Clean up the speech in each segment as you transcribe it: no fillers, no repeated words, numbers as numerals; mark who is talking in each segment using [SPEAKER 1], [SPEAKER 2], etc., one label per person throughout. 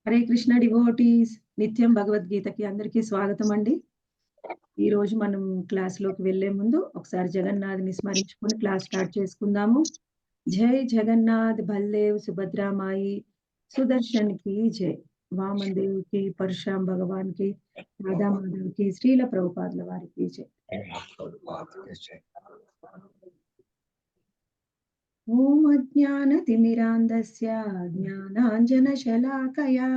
[SPEAKER 1] Hare Krishna devotees నిత్యం భగవద్గీతకి అందరికీ స్వాగతం అండి. ఈ రోజు మనం క్లాస్‌లోకి వెళ్ళే ముందు ఒకసారి జగన్నాథ్‌ని స్మరించుకొని క్లాస్ స్టార్ట్ చేసుకుందాము. జై జగన్నాథ్ బల్దేవ్ సుభద్రామాయి సుదర్శన్ కి జై. వామన్ దేవుడికి, పరశురామ్ భగవాన్‌కి, రాధా మాధవ్‌కి, శ్రీల ప్రభుపాదుల వారికి జై. ఓం అజ్ఞానతిమిరాంధస్య జ్ఞానాంజనశలాకయా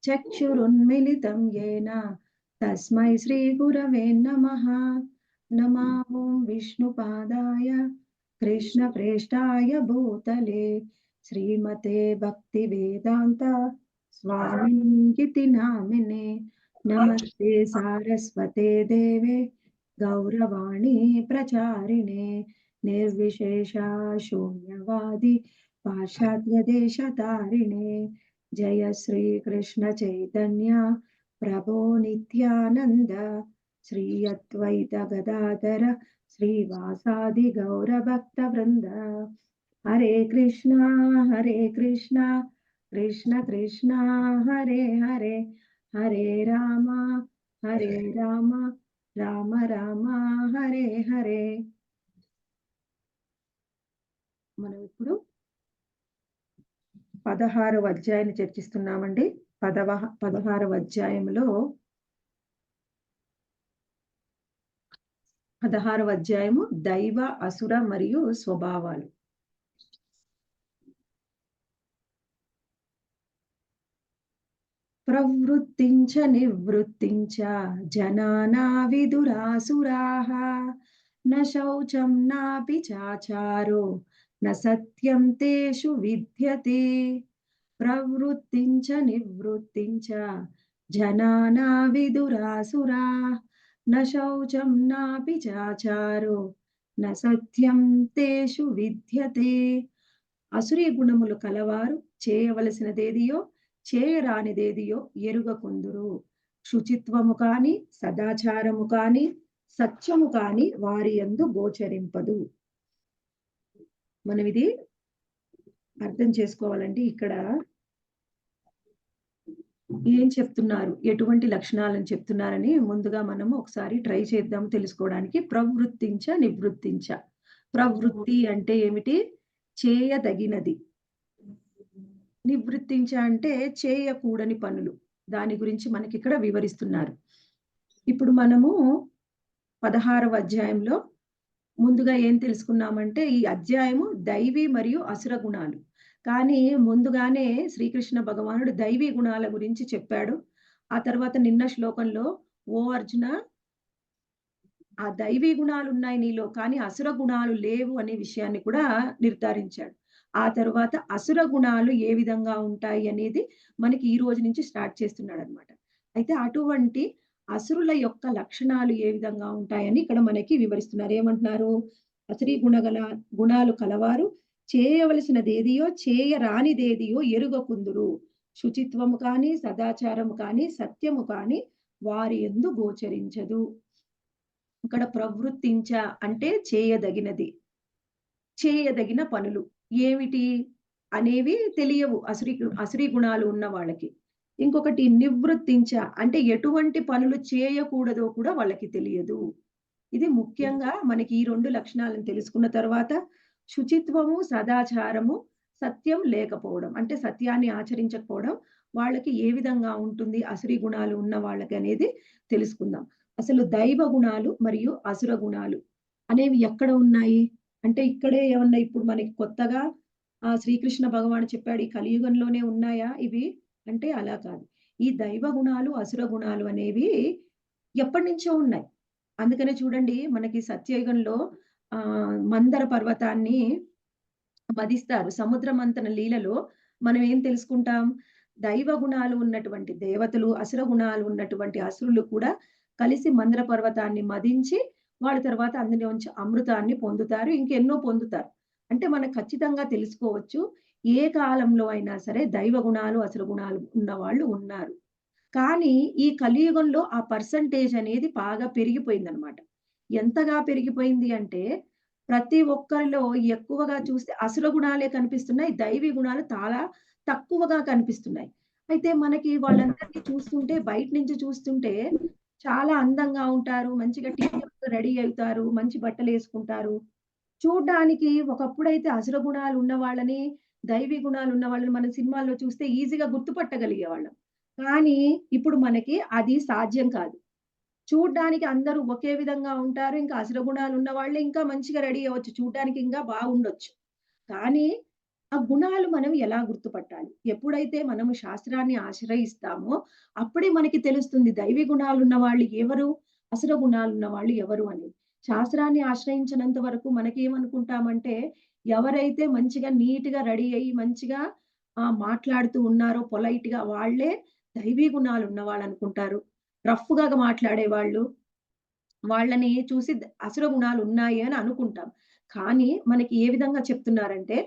[SPEAKER 1] చక్షురున్మిలితం యేన తస్మై శ్రీగురవే నమః. నమో ఓం విష్ణుపాదాయ కృష్ణప్రేష్ఠాయ భూతలే శ్రీమతే భక్తివేదాంత స్వామినితి నామినే. నమస్తే సారస్వతే దేవే గౌరవాణి ప్రచారిణే నిర్విశేష శూన్యవాది పాశ్చాత్య దేశ తారిణే. జయ శ్రీ కృష్ణ చైతన్య ప్రభో నిత్యానంద శ్రీ అద్వైత గదాధర శ్రీవాసాది గౌర భక్త వృంద. హరే కృష్ణ కృష్ణ కృష్ణ హరే హరే హరే రామ రామ రామ రామ హరే హరే. మనం ఇప్పుడు 16వ అధ్యాయాన్ని చర్చిస్తున్నామండి. 16వ అధ్యాయంలో 16వ అధ్యాయము దైవ అసుర మరియు స్వభావాలు. ప్రవృత్తించ నివృత్తించ జనానా విదురాసురాః న శౌచం నాపి చాచారో న సత్యం తేషు విద్యతే. ప్రవృత్తించ నివృత్తించ జనానా విదురాసురాః న శౌచం నాపి చాచారో న సత్యం తేషు విద్యతే. అసురీ గుణములు కలవారు చేయవలసినదేదియో చేయరానిదేదియో ఎరుగకుందురు. శుచిత్వము కాని సదాచారము కాని సత్యము కాని వారి యందు గోచరింపదు. మనం ఇది అర్థం చేసుకోవాలండి. ఇక్కడ ఏం చెప్తున్నారు, ఎటువంటి లక్షణాలను చెప్తున్నారని ముందుగా మనము ఒకసారి ట్రై చేద్దాం తెలుసుకోవడానికి. ప్రవృత్తించ నివృత్తించ. ప్రవృత్తి అంటే ఏమిటి? చేయదగినది. నివృత్తించ అంటే చేయకూడని పనులు. దాని గురించి మనకిక్కడ వివరిస్తున్నారు. ఇప్పుడు మనము 16వ అధ్యాయంలో ముందుగా ఏం తెలుసుకున్నామంటే ఈ అధ్యాయము దైవీ మరియు అసుర గుణాలు. కానీ ముందుగానే శ్రీకృష్ణ భగవానుడు దైవీ గుణాల గురించి చెప్పాడు. ఆ తర్వాత నిన్న శ్లోకంలో ఓ అర్జున, ఆ దైవీ గుణాలు ఉన్నాయి నీలో, కానీ అసుర గుణాలు లేవు అనే విషయాన్ని కూడా నిర్ధారించాడు. ఆ తర్వాత అసుర గుణాలు ఏ విధంగా ఉంటాయి అనేది మనకి ఈ రోజు నుంచి స్టార్ట్ చేస్తున్నాడన్నమాట. అయితే అటువంటి అసురుల యొక్క లక్షణాలు ఏ విధంగా ఉంటాయని ఇక్కడ మనకి వివరిస్తున్నారు. ఏమంటున్నారు? అసురీ గుణాలు కలవారు చేయవలసినదేదియో చేయరానిదేదియో ఎరుగకుందురు. శుచిత్వము కానీ సదాచారము కానీ సత్యము కానీ వారి యందు గోచరించదు. ఇక్కడ ప్రవృత్తించ అంటే చేయదగినది, చేయదగిన పనులు ఏమిటి అనేవి తెలియవు అసురీ గుణాలు ఉన్న వాళ్ళకి. ఇంకొకటి నివృత్తించ అంటే ఎటువంటి పనులు చేయకూడదో కూడా వాళ్ళకి తెలియదు. ఇది ముఖ్యంగా మనకి ఈ 2 లక్షణాలను తెలుసుకున్న తర్వాత శుచిత్వము, సదాచారము, సత్యం లేకపోవడం అంటే సత్యాన్ని ఆచరించకపోవడం వాళ్ళకి ఏ విధంగా ఉంటుంది అసురీ గుణాలు ఉన్న వాళ్ళకి అనేది తెలుసుకుందాం. అసలు దైవ గుణాలు మరియు అసుర గుణాలు అనేవి ఎక్కడ ఉన్నాయి? అంటే ఇక్కడే ఏమన్నా ఇప్పుడు మనకి కొత్తగా శ్రీకృష్ణ భగవానుడు చెప్పాడు ఈ కలియుగంలోనే ఉన్నాయా ఇవి? అంటే అలా కాదు. ఈ దైవ గుణాలు, అసుర గుణాలు అనేవి ఎప్పటినుంచో ఉన్నాయి. అందుకనే చూడండి మనకి సత్యయుగంలో మందర పర్వతాన్ని మదిస్తారు. సముద్ర మంథన లీలలో మనం ఏం తెలుసుకుంటాం? దైవ గుణాలు ఉన్నటువంటి దేవతలు, అసుర గుణాలు ఉన్నటువంటి అసురులు కూడా కలిసి మందర పర్వతాన్ని మదించి వాళ్ళ తర్వాత అందులోంచి అమృతాన్ని పొందుతారు. ఇంకెన్నో పొందుతారు. అంటే మనం ఖచ్చితంగా తెలుసుకోవచ్చు. ఏ కాలంలో అయినా సరే దైవ గుణాలు, అసుర గుణాలు ఉన్నవాళ్ళు ఉన్నారు. కానీ ఈ కలియుగంలో ఆ పర్సెంటేజ్ అనేది బాగా పెరిగిపోయిందనమాట. ఎంతగా పెరిగిపోయింది అంటే, ప్రతి ఒక్కరిలో ఎక్కువగా చూస్తే అసుర గుణాలే కనిపిస్తున్నాయి. దైవీ గుణాలు చాలా తక్కువగా కనిపిస్తున్నాయి. అయితే మనకి వాళ్ళందరిని చూస్తుంటే బయట నుంచి చూస్తుంటే చాలా అందంగా ఉంటారు. మంచిగా టీచర్‌గా రెడీ అవుతారు. మంచి బట్టలేసుకుంటారు. చూడ్డానికి ఒకప్పుడైతే అసుర గుణాలు ఉన్న వాళ్ళని, దైవీ గుణాలు ఉన్న వాళ్ళని మనం సినిమాల్లో చూస్తే ఈజీగా గుర్తుపట్టగలిగేవాళ్ళం. కానీ ఇప్పుడు మనకి అది సాధ్యం కాదు. చూడ్డానికి అందరూ ఒకే విధంగా ఉంటారు. ఇంకా అసుర గుణాలు ఉన్న వాళ్ళే ఇంకా మంచిగా రెడీ అవ్వచ్చు. చూడ్డానికి ఇంకా బాగుండొచ్చు. కానీ, ఆ గుణాలు మనం ఎలా గుర్తుపట్టాలి? ఎప్పుడైతే మనము శాస్త్రాన్ని ఆశ్రయిస్తామో, అప్పుడే మనకి తెలుస్తుంది దైవీ గుణాలున్న వాళ్ళు ఎవరు? అసుర గుణాలున్న వాళ్ళు ఎవరు అని. శాస్త్రాన్ని ఆశ్రయించినంత వరకు మనకేమనుకుంటామంటే, ఎవరైతే మంచిగా నీట్‌గా రెడీ అయ్యి, మంచిగా మాట్లాడుతూ ఉన్నారో పొలైట్‌గా వాళ్ళే దైవీ గుణాలున్న వాళ్ళనుకుంటారు. రఫ్‌గా మాట్లాడేవాళ్ళు, వాళ్ళని చూసి అసుర గుణాలున్నాయి అని అనుకుంటాం. కానీ మనకి ఏ విధంగా చెప్తున్నారంటే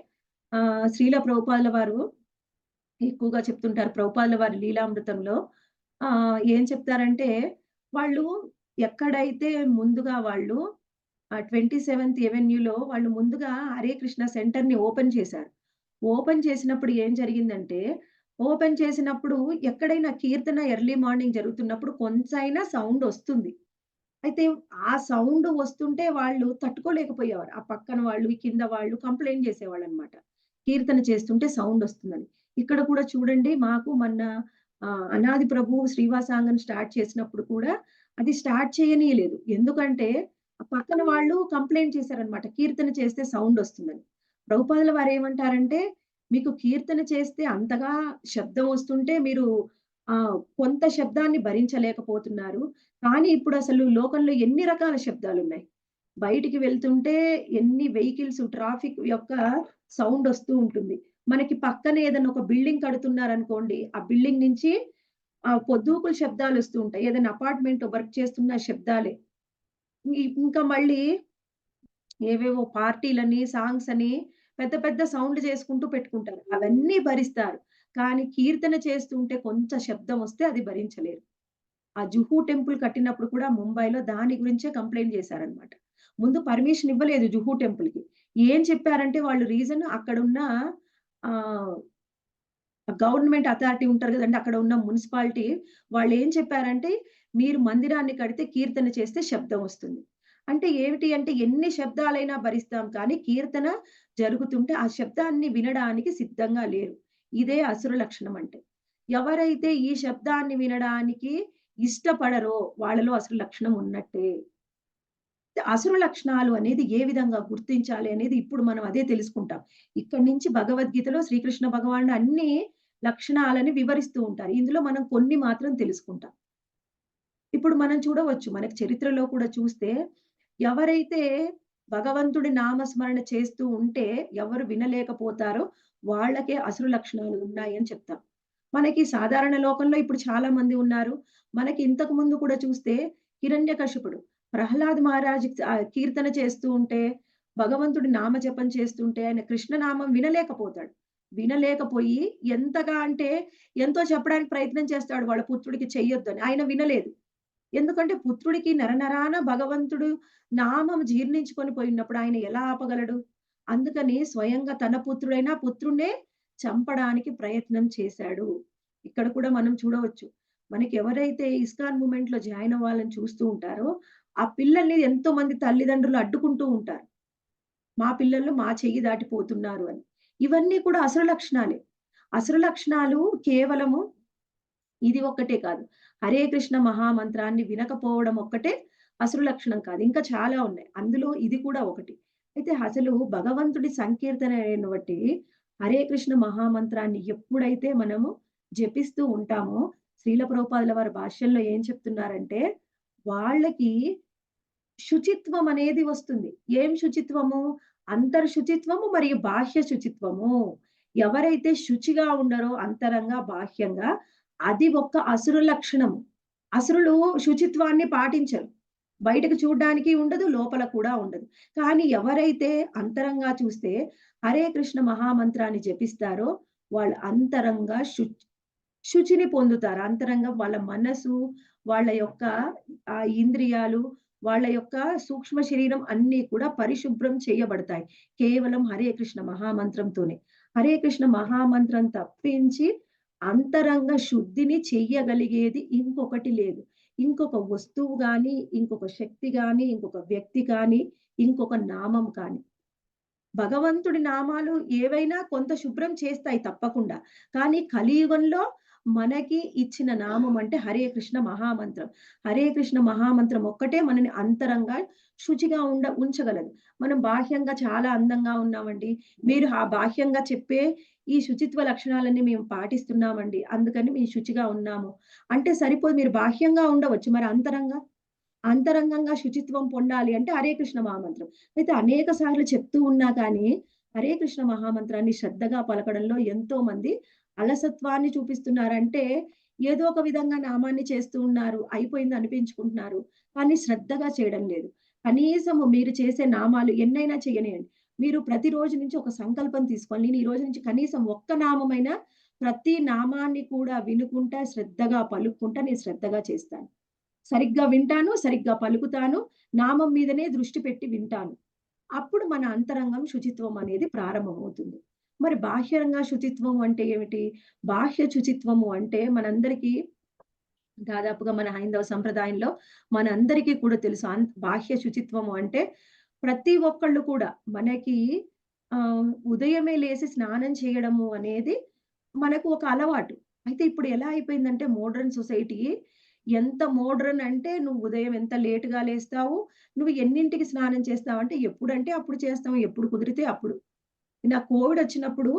[SPEAKER 1] శ్రీల ప్రభుపాదుల వారు ఎక్కువగా చెప్తుంటారు. ప్రభుపాదుల వారి లీలామృతంలో ఏం చెప్తారంటే వాళ్ళు ఎక్కడైతే ముందుగా వాళ్ళు 27థ్ ఎవెన్యూలో వాళ్ళు ముందుగా హరే కృష్ణ సెంటర్‌ని ఓపెన్ చేశారు. ఓపెన్ చేసినప్పుడు ఏం జరిగిందంటే, ఓపెన్ చేసినప్పుడు ఎక్కడైనా కీర్తన ఎర్లీ మార్నింగ్ జరుగుతున్నప్పుడు కొంచైనా సౌండొస్తుంది. అయితే ఆ సౌండ్ వస్తుంటే వాళ్ళు తట్టుకోలేకపోయేవారు. ఆ పక్కన వాళ్ళు, ఈ కింద వాళ్ళు కంప్లెయింట్ చేసేవాళ్ళనమాట. కీర్తన చేస్తుంటే సౌండొస్తుందని. ఇక్కడ కూడా చూడండి మాకు మొన్న అనాది ప్రభువు శ్రీవాసాంగం స్టార్ట్ చేసినప్పుడు కూడా అది స్టార్ట్ చేయనీయలేదు. ఎందుకంటే ఆ పక్కన వాళ్ళు కంప్లెయింట్ చేశారనమాట. కీర్తన చేస్తే సౌండొస్తుందని. ప్రభుపాదుల వారేమంటారంటే, మీకు కీర్తన చేస్తే అంతగా శబ్దం వస్తుంటే మీరు కొంత శబ్దాన్ని భరించలేకపోతున్నారు. కానీ ఇప్పుడసలు లోకంలో ఎన్ని రకాల శబ్దాలున్నాయి. బయటికి వెళ్తుంటే ఎన్ని వెహికల్స్, ట్రాఫిక్ యొక్క సౌండొస్తూ ఉంటుంది. మనకి పక్కనే ఏదైనా ఒక బిల్డింగ్ కడుతున్నారనుకోండి, ఆ బిల్డింగ్ నుంచి పొద్దుకులు శబ్దాలొస్తూ ఉంటాయి. ఏదైనా అపార్ట్‌మెంట్ వర్క్ చేస్తున్న శబ్దాలే. ఇంకా మళ్ళీ ఏవేవో పార్టీలని, సాంగ్స్ అని పెద్ద పెద్ద సౌండ్ చేసుకుంటూ పెట్టుకుంటారు. అవన్నీ భరిస్తారు. కానీ కీర్తన చేస్తుంటే కొంచెం శబ్దం వస్తే అది భరించలేరు. ఆ జుహూ టెంపుల్ కట్టినప్పుడు కూడా ముంబైలో దాని గురించే కంప్లెయింట్ చేశారనమాట. ముందు పర్మిషన్ ఇవ్వలేదు జుహూ టెంపుల్‌కి. ఏం చెప్పారంటే వాళ్ళు రీజన్ అక్కడున్న ఆహ్, గవర్నమెంట్ అథారిటీ ఉంటారు గదండీ! అక్కడ ఉన్న మున్సిపాలిటీ వాళ్ళేం చెప్పారంటే, "మీరు మందిరాన్ని కడితే కీర్తన చేస్తే శబ్దం వస్తుంది." అంటే ఏమిటి అంటే ఎన్ని శబ్దాలైనా భరిస్తాం కానీ కీర్తన జరుగుతుంటే ఆ శబ్దాన్ని వినడానికి సిద్ధంగా లేరు. ఇదే అసుర లక్షణం అంటే. ఎవరైతే ఈ శబ్దాన్ని వినడానికి ఇష్టపడరో వాళ్ళలో అసురు లక్షణం ఉన్నట్టే. అసురు లక్షణాలు అనేది ఏ విధంగా గుర్తించాలి అనేది ఇప్పుడు మనం అదే తెలుసుకుంటాం. ఇక్కడి నుంచి భగవద్గీతలో శ్రీకృష్ణ భగవానుడు అన్ని లక్షణాలని వివరిస్తూ ఉంటారు. ఇందులో మనం కొన్ని మాత్రం తెలుసుకుంటాం. ఇప్పుడు మనం చూడవచ్చు మనకి చరిత్రలో కూడా చూస్తే ఎవరైతే భగవంతుడి నామస్మరణ చేస్తూ ఉంటే ఎవరు వినలేకపోతారో వాళ్ళకే అసురు లక్షణాలు ఉన్నాయని చెప్తాం. మనకి సాధారణ లోకంలో ఇప్పుడు చాలా మంది ఉన్నారు. మనకి ఇంతకు ముందు కూడా చూస్తే హిరణ్యకశిపుడు, ప్రహ్లాద్ మహారాజ్ కీర్తన చేస్తూ ఉంటే, భగవంతుడి నామ జపం చేస్తుంటే ఆయన కృష్ణనామం వినలేకపోతాడు. వినలేకపోయి ఎంతగా అంటే ఎంతో చెప్పడానికి ప్రయత్నం చేస్తాడు వాళ్ళ పుత్రుడికి చెయ్యొద్దని. ఆయన వినలేదు. ఎందుకంటే పుత్రుడికి నరనరాన భగవంతుడు నామం జీర్ణించుకొని పోయినప్పుడు ఆయన ఎలా ఆపగలడు? అందుకని స్వయంగా తన పుత్రుడైన పుత్రుడినే చంపడానికి ప్రయత్నం చేశాడు. ఇక్కడ కూడా మనం చూడవచ్చు. మనకెవరైతే ఇస్కాన్ మూవ్‌మెంట్‌లో జాయిన్ అవ్వాలని చూస్తూ ఉంటారో, ఆ పిల్లల్ని ఎంతోమంది తల్లిదండ్రులు అడ్డుకుంటూ ఉంటారు. మా పిల్లలు మా చెయ్యి దాటిపోతున్నారు అని. ఇవన్నీ కూడా అసుర లక్షణాలే. అసుర లక్షణాలు కేవలము ఇది ఒక్కటే కాదు. హరే కృష్ణ మహామంత్రాన్ని వినకపోవడం ఒక్కటే అసురు లక్షణం కాదు. ఇంకా చాలా ఉన్నాయి. అందులో ఇది కూడా ఒకటి. అయితే అసలు భగవంతుడి సంకీర్తనను బట్టి హరే కృష్ణ మహామంత్రాన్ని ఎప్పుడైతే మనము జపిస్తూ ఉంటామో, శ్రీల ప్రభుపాదుల వారి భాష్యంలో ఏం చెప్తున్నారంటే, వాళ్ళకి శుచిత్వం అనేది వస్తుంది. ఏం శుచిత్వము? అంతర్శుచిత్వము మరియు బాహ్య శుచిత్వము. ఎవరైతే శుచిగా ఉండరో అంతరంగా, బాహ్యంగా అది ఒక్క అసురు లక్షణము. అసురులు శుచిత్వాన్ని పాటించరు. బయటకు చూడ్డానికి ఉండదు, లోపల కూడా ఉండదు. కానీ ఎవరైతే అంతరంగా చూస్తే హరే కృష్ణ మహామంత్రాన్ని జపిస్తారో వాళ్ళు అంతరంగా శుచిని పొందుతారు. అంతరంగం వాళ్ళ మనసు, వాళ్ళ యొక్క ఇంద్రియాలు, వాళ్ళ యొక్క సూక్ష్మ శరీరం అన్నీ కూడా పరిశుభ్రం చేయబడతాయి. కేవలం హరే కృష్ణ మహామంత్రంతోనే. హరే కృష్ణ మహామంత్రం తప్పించి అంతరంగ శుద్ధిని చెయ్యగలిగేది ఇంకొకటి లేదు. ఇంకొక వస్తువు గాని, ఇంకొక శక్తి గాని, ఇంకొక వ్యక్తి కానీ, ఇంకొక నామం కానీ. భగవంతుడి నామాలు ఏవైనా కొంత శుభ్రం చేస్తాయి తప్పకుండా. కానీ కలియుగంలో మనకి ఇచ్చిన నామం అంటే హరే కృష్ణ మహామంత్రం. హరే కృష్ణ మహామంత్రం ఒక్కటే మనని అంతరంగా శుచిగా ఉంచగలదు. మనం బాహ్యంగా చాలా అందంగా ఉన్నామండి. మీరు ఆ బాహ్యంగా చెప్పే ఈ శుచిత్వ లక్షణాలన్నీ మేము పాటిస్తున్నామండి. అందుకని మేము శుచిగా ఉన్నాము. అంటే సరిపోదు. మీరు బాహ్యంగా ఉండవచ్చు. మరి అంతరంగంగా శుచిత్వం పొందాలి అంటే హరే కృష్ణ మహామంత్రం. అయితే అనేక సార్లు చెప్తూ ఉన్నా కానీ, హరే కృష్ణ మహామంత్రాన్ని శ్రద్ధగా పలకడంలో ఎంతో మంది అలసత్వాన్ని చూపిస్తున్నారంటే, ఏదో ఒక విధంగా నామాన్ని చేస్తూ ఉన్నారు. అయిపోయింది అనిపించుకుంటున్నారు. కానీ శ్రద్ధగా చేయడం లేదు. కనీసము మీరు చేసే నామాలు ఎన్నైనా చేయనియండి. మీరు ప్రతిరోజు నుంచి ఒక సంకల్పం తీసుకోవాలి. నేను ఈ రోజు నుంచి కనీసం ఒక్క నామమైనా ప్రతి నామాన్ని కూడా వినుకుంటా, శ్రద్ధగా పలుక్కుంటా నేను శ్రద్ధగా చేస్తాను. సరిగ్గా వింటాను, సరిగ్గా పలుకుతాను, నామం మీదనే దృష్టి పెట్టి వింటాను. అప్పుడు మన అంతరంగం శుచిత్వం అనేది ప్రారంభమవుతుంది. మరి బాహ్యంగా శుచిత్వం అంటే ఏమిటి? బాహ్య శుచిత్వము అంటే మనందరికీ దాదాపుగా మన హైందవ సంప్రదాయంలో మనందరికీ కూడా తెలుసు. బాహ్య శుచిత్వము అంటే ప్రతి ఒక్కళ్ళు కూడా మనకి ఉదయమే లేసి స్నానం చేయడము అనేది మనకు ఒక అలవాటు. అయితే ఇప్పుడు ఎలా అయిపోయిందంటే మోడర్న్ సొసైటీ ఎంత మోడర్న్ అంటే నువ్వు ఉదయం ఎంత లేట్‌గా లేస్తావు, నువ్వు ఎన్నింటికి స్నానం చేస్తావంటే ఎప్పుడంటే అప్పుడు చేస్తాం. ఎప్పుడు కుదిరితే అప్పుడు. నాకు కోవిడ్ వచ్చినప్పుడు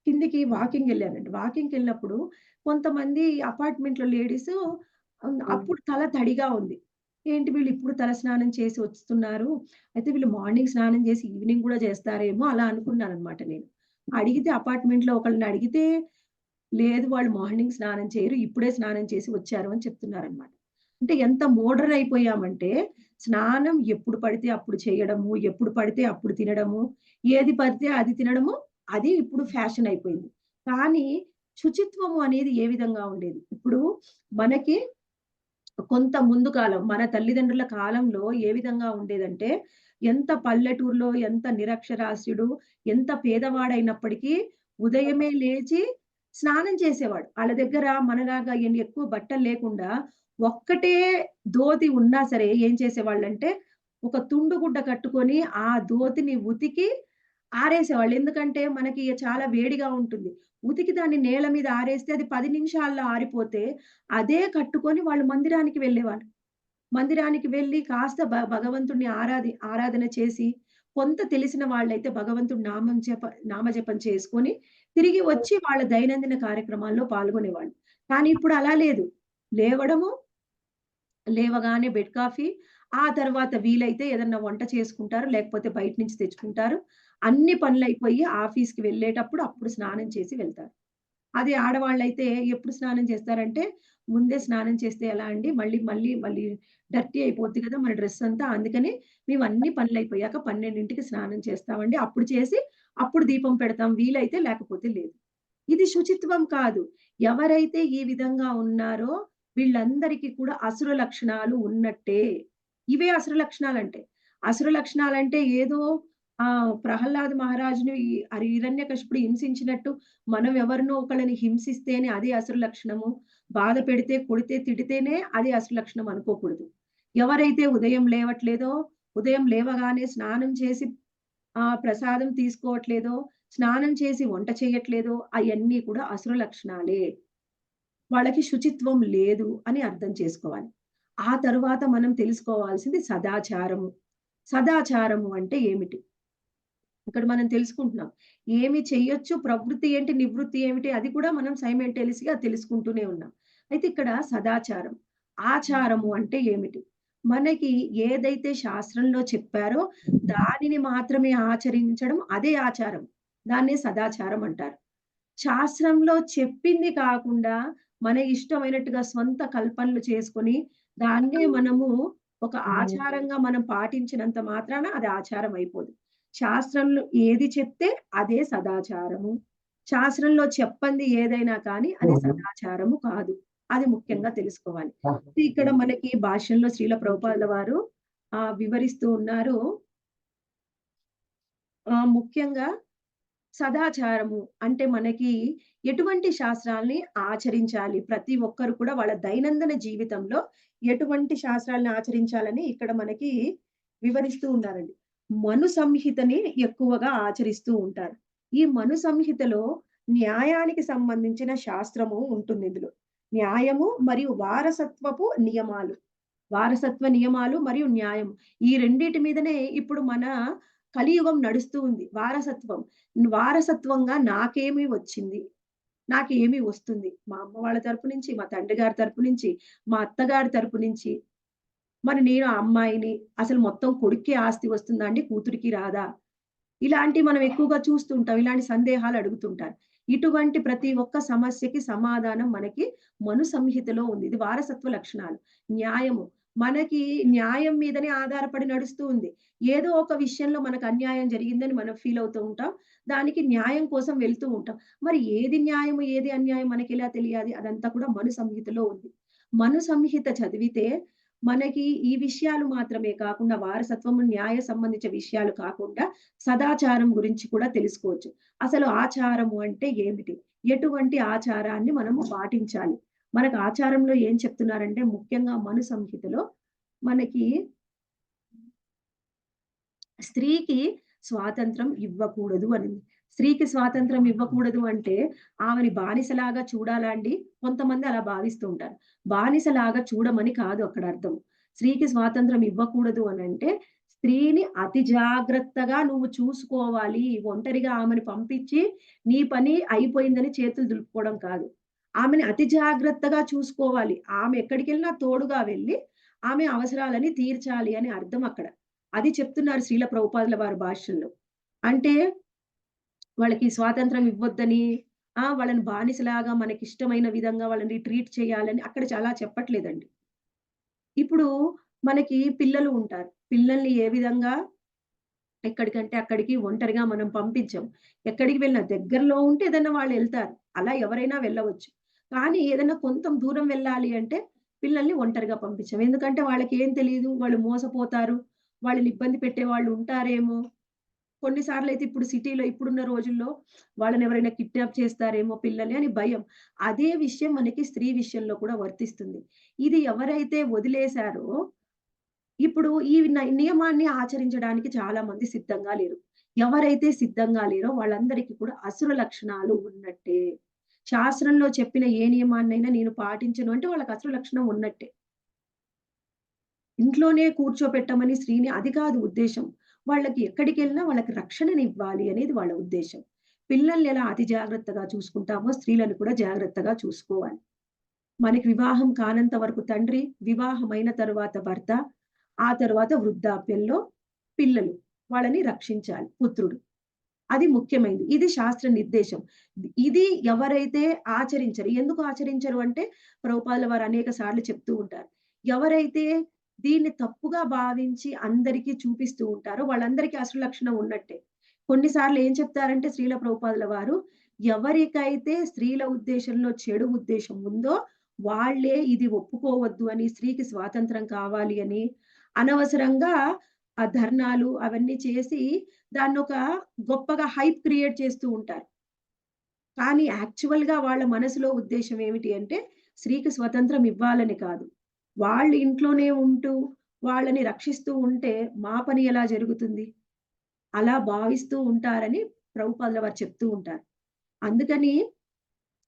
[SPEAKER 1] కిందకి వాకింగ్‌కెళ్ళానండి. వాకింగ్‌కెళ్ళినప్పుడు కొంతమంది అపార్ట్‌మెంట్‌లో లేడీసు అప్పుడు తల తడిగా ఉంది. ఏంటి వీళ్ళు ఇప్పుడు తల స్నానం చేసి వస్తున్నారు. అయితే వీళ్ళు మార్నింగ్ స్నానం చేసి ఈవినింగ్ గూడా చేస్తారేమో అలా అనుకున్నాననమాట నేను. అడిగితే అపార్ట్‌మెంట్‌లో ఒకళ్ళని అడిగితే, లేదు వాళ్ళు మార్నింగ్ స్నానం చేయరు. ఇప్పుడే స్నానం చేసి వచ్చారు అని చెప్తున్నారనమాట. అంటే ఎంత మోడర్న్ అయిపోయామంటే, స్నానం ఎప్పుడు పడితే అప్పుడు చేయడము, ఎప్పుడు పడితే అప్పుడు తినడము, ఏది పడితే అది తినడము, అది ఇప్పుడు ఫ్యాషన్ అయిపోయింది. కానీ శుచిత్వము అనేది ఏ విధంగా ఉండేది? ఇప్పుడు మనకి కొంత ముందు కాలం మన తల్లిదండ్రుల కాలంలో ఏ విధంగా ఉండేదంటే, ఎంత పల్లెటూరులో ఎంత నిరక్షరాస్యుడు, ఎంత పేదవాడైనప్పటికీ ఉదయమే లేచి స్నానం చేసేవాడు. ఆళ్ళ దగ్గర మనలాగా ఎక్కువ బట్టలు లేకుండా ఒక్కటే ధోతి ఉన్నా సరే ఏం చేసేవాళ్ళంటే, ఒక తుండు గుడ్డ కట్టుకొని ఆ ధోతిని ఉతికి ఆరేసేవాళ్ళు. ఎందుకంటే మనకి చాలా వేడిగా ఉంటుంది. ఉతికి దాన్ని నేల మీద ఆరేస్తే అది 10 నిమిషాల్లో ఆరిపోతే అదే కట్టుకొని వాళ్ళు మందిరానికి వెళ్ళేవాళ్ళు. మందిరానికి వెళ్లి కాస్త భగవంతుడిని ఆరాధన చేసి, కొంత తెలిసిన వాళ్ళైతే భగవంతుడి నామజపం చేసుకొని, తిరిగి వచ్చి వాళ్ళ దైనందిన కార్యక్రమాల్లో పాల్గొనేవాళ్ళు. కానీ ఇప్పుడు అలా లేదు. లేవడము, లేవగానే బెడ్ కాఫీ, ఆ తర్వాత వీలైతే ఏదన్నా వంట చేసుకుంటారు. లేకపోతే బయట నుంచి తెచ్చుకుంటారు. అన్ని పనులయిపోయి ఆఫీస్‌కి వెళ్ళేటప్పుడు అప్పుడు స్నానం చేసి వెళ్తారు. అదే ఆడవాళ్ళైతే ఎప్పుడు స్నానం చేస్తారంటే, ముందే స్నానం చేస్తే ఎలా అండి, మళ్ళీ డర్టీ అయిపోద్ది కదా! మన డ్రెస్ అంతా. అందుకని మేము అన్ని పనులయిపోయాక 12కి స్నానం చేస్తామండి. అప్పుడు చేసి, అప్పుడు దీపం పెడతాం. వీలైతే లేకపోతే లేదు. ఇది శుచిత్వం కాదు. ఎవరైతే ఈ విధంగా ఉన్నారో వీళ్ళందరికీ కూడా అసుర లక్షణాలు ఉన్నట్టే. ఇవే అసుర లక్షణాలంటే. అసుర లక్షణాలంటే ఏదో ప్రహ్లాద్ మహారాజుని హిరణ్యకశిపుడు హింసించినట్టు మనం ఎవరినో ఒకళ్ళని హింసిస్తేనే అదే అసుర లక్షణము. బాధ పెడితే, కొడితే, తిడితేనే అది అసుర లక్షణం అనుకోకూడదు. ఎవరైతే ఉదయం లేవట్లేదో, ఉదయం లేవగానే స్నానం చేసి ప్రసాదం తీసుకోవట్లేదో, స్నానం చేసి వంట చేయట్లేదో అయన్నీ కూడా అసుర లక్షణాలే. వాళ్ళకి శుచిత్వం లేదు అని అర్థం చేసుకోవాలి. ఆ తరువాత మనం తెలుసుకోవాల్సింది సదాచారము. సదాచారము అంటే ఏమిటి? ఇక్కడ మనం తెలుసుకుంటున్నాం. ఏమి చెయ్యొచ్చు, ప్రవృత్తి ఏంటి, నివృత్తి ఏమిటి అది కూడా మనం సైమల్టేనియస్‌గా తెలుసుకుంటూనే ఉన్నాం. అయితే ఇక్కడ సదాచారం. ఆచారము అంటే ఏమిటి? మనకి ఏదైతే శాస్త్రంలో చెప్పారో దానిని మాత్రమే ఆచరించడం అదే ఆచారం. దాన్నే సదాచారం అంటారు. శాస్త్రంలో చెప్పింది కాకుండా, మన ఇష్టమైనట్టుగా స్వంత కల్పనలు చేసుకొని, దాన్నే మనము ఒక ఆచారంగా మనం పాటించినంత మాత్రాన అది ఆచారం అయిపోదు. శాస్త్రంలో ఏది చెప్తే అదే సదాచారము. శాస్త్రంలో చెప్పంది ఏదైనా కానీ అది సదాచారము కాదు. అది ముఖ్యంగా తెలుసుకోవాలి. ఇక్కడ మనకి భాష్యంలో శ్రీల ప్రభుపాదుల వారు వివరిస్తూ ఉన్నారు. ముఖ్యంగా సదాచారము అంటే మనకి ఎటువంటి శాస్త్రాల్ని ఆచరించాలి? ప్రతి ఒక్కరు కూడా వాళ్ళ దైనందిన జీవితంలో ఎటువంటి శాస్త్రాలను ఆచరించాలని ఇక్కడ మనకి వివరిస్తూ ఉన్నారండి. మను సంహితని ఎక్కువగా ఆచరిస్తూ ఉంటారు. ఈ మను సంహితలో న్యాయానికి సంబంధించిన శాస్త్రము ఉంటుంది ఇందులో. న్యాయము మరియు వారసత్వపు నియమాలు. వారసత్వ నియమాలు మరియు న్యాయం. ఈ రెండిటి మీదనే ఇప్పుడు మన కలియుగం నడుస్తూ ఉంది. వారసత్వం. వారసత్వంగా నాకేమి వచ్చింది? నాకేమి వస్తుంది? మా అమ్మ వాళ్ళ తరపు నుంచి, మా తండ్రి గారి తరపు నుంచి, మా అత్తగారి తరపు నుంచి, మరి నేను ఆ అమ్మాయిని అసలు మొత్తం కొడుక్కే ఆస్తి వస్తుందా అండి? కూతురికి రాదా? ఇలాంటివి మనం ఎక్కువగా చూస్తుంటాం. ఇలాంటి సందేహాలు అడుగుతుంటారు. ఇటువంటి ప్రతి ఒక్క సమస్యకి సమాధానం మనకి మను సంహితలో ఉంది. ఇది వారసత్వ లక్షణాలు. న్యాయము. మనకి న్యాయం మీదనే ఆధారపడి నడుస్తూ ఉంది. ఏదో ఒక విషయంలో మనకు అన్యాయం జరిగిందని మనం ఫీల్ అవుతూ ఉంటాం. దానికి న్యాయం కోసం వెళ్తూ ఉంటాం. మరి ఏది న్యాయము, ఏది అన్యాయం మనకెలా తెలియాలి? అదంతా కూడా మను సంహితలో ఉంది. మను సంహిత చదివితే మనకి ఈ విషయాలు మాత్రమే కాకుండా వారసత్వము, న్యాయ సంబంధించిన విషయాలు కాకుండా సదాచారం గురించి కూడా తెలుసుకోవచ్చు. అసలు ఆచారము అంటే ఏమిటి? ఎటువంటి ఆచారాన్ని మనము పాటించాలి? మనకు ఆచారంలో ఏం చెప్తున్నారంటే ముఖ్యంగా మను సంహితలో మనకి స్త్రీకి స్వాతంత్రం ఇవ్వకూడదు అనింది. స్త్రీకి స్వాతంత్రం ఇవ్వకూడదు అంటే ఆమెని బానిసలాగా చూడాలా అండి? కొంతమంది అలా భావిస్తూ ఉంటారు. బానిసలాగా చూడమని కాదు అక్కడ అర్థం. స్త్రీకి స్వాతంత్రం ఇవ్వకూడదు అనంటే స్త్రీని అతి జాగ్రత్తగా నువ్వు చూసుకోవాలి. ఒంటరిగా ఆమెని పంపించి నీ పని అయిపోయిందని చేతులు దులుపుకోవడం కాదు. ఆమెని అతి జాగ్రత్తగా చూసుకోవాలి. ఆమె ఎక్కడికెళ్ళినా తోడుగా వెళ్లి ఆమె అవసరాలని తీర్చాలి అని అర్థం అక్కడ. అది చెప్తున్నారు శ్రీల ప్రభుపాదుల వారి భాష్యంలో. అంటే వాళ్ళకి స్వాతంత్రం ఇవ్వొద్దని, వాళ్ళని బానిసలాగా మనకిష్టమైన విధంగా వాళ్ళని ట్రీట్ చేయాలని అక్కడ చాలా చెప్పట్లేదండి. ఇప్పుడు మనకి పిల్లలు ఉంటారు. పిల్లల్ని ఏ విధంగా ఎక్కడికంటే అక్కడికి ఒంటరిగా మనం పంపించం. ఎక్కడికి వెళ్ళినా దగ్గరలో ఉంటే ఏదైనా వాళ్ళెళ్తారు. అలా ఎవరైనా వెళ్ళవచ్చు. కానీ ఏదైనా కొంత దూరం వెళ్ళాలి అంటే పిల్లల్ని ఒంటరిగా పంపించం. ఎందుకంటే వాళ్ళకేం తెలీదు. వాళ్ళు మోసపోతారు. వాళ్ళని ఇబ్బంది పెట్టేవాళ్ళు ఉంటారేమో! కొన్ని సార్లయితే ఇప్పుడు సిటీలో ఇప్పుడున్న రోజుల్లో వాళ్ళనెవరైనా కిడ్నాప్ చేస్తారేమో పిల్లల్ని అని భయం. అదే విషయం మనకి స్త్రీ విషయంలో కూడా వర్తిస్తుంది. ఇది ఎవరైతే వదిలేసారో ఇప్పుడు ఈ నియమాన్ని ఆచరించడానికి చాలా మంది సిద్ధంగా లేరు. ఎవరైతే సిద్ధంగా లేరో వాళ్ళందరికీ కూడా అసుర లక్షణాలు ఉన్నట్టే. శాస్త్రంలో చెప్పిన ఏ నియమాన్నైనా నేను పాటించను అంటే వాళ్ళకి అసుర లక్షణం ఉన్నట్టే. ఇంట్లోనే కూర్చోపెట్టమని స్త్రీని అది కాదు ఉద్దేశ్యం. వాళ్ళకి ఎక్కడికెళ్ళినా వాళ్ళకి రక్షణనివ్వాలి అనేది వాళ్ళ ఉద్దేశ్యం. పిల్లల్ని ఎలా అతి జాగ్రత్తగా చూసుకుంటామో స్త్రీలను కూడా జాగ్రత్తగా చూసుకోవాలి. మనకి వివాహం కానంత వరకు తండ్రి, వివాహమైన తరువాత భర్త, ఆ తరువాత వృద్ధాప్యంలో పిల్లలు. వాళ్ళని రక్షించాలి పుత్రుడు. అది ముఖ్యమైనది. ఇది శాస్త్ర నిర్దేశం. ఇది ఎవరైతే ఆచరించరు. ఎందుకు ఆచరించరు అంటే ప్రభుపాదుల వారు అనేక సార్లు చెప్తూ ఉంటారు. ఎవరైతే దీన్ని తప్పుగా భావించి అందరికీ చూపిస్తూ ఉంటారో వాళ్ళందరికీ అసలు లక్షణం ఉన్నట్టే. కొన్ని సార్లు ఏం చెప్తారంటే శ్రీల ప్రభుపాదుల వారు ఎవరికైతే స్త్రీల ఉద్దేశంలో చెడు ఉద్దేశం ఉందో వాళ్ళే ఇది ఒప్పుకోవద్దు అని, స్త్రీకి స్వాతంత్రం కావాలి అని అనవసరంగా ఆ ధర్నాలు అవన్నీ చేసి దాన్నొక గొప్పగా హైప్ క్రియేట్ చేస్తూ ఉంటారు. కానీ యాక్చువల్‌గా వాళ్ళ మనసులో ఉద్దేశ్యం ఏమిటి అంటే, స్త్రీకి స్వతంత్రం ఇవ్వాలని కాదు. వాళ్ళు ఇంట్లోనే ఉంటూ, వాళ్ళని రక్షిస్తూ ఉంటే, మా పని ఎలా జరుగుతుంది? అలా భావిస్తూ ఉంటారని ప్రభుపాదుల వారు చెప్తూ ఉంటారు. అందుకని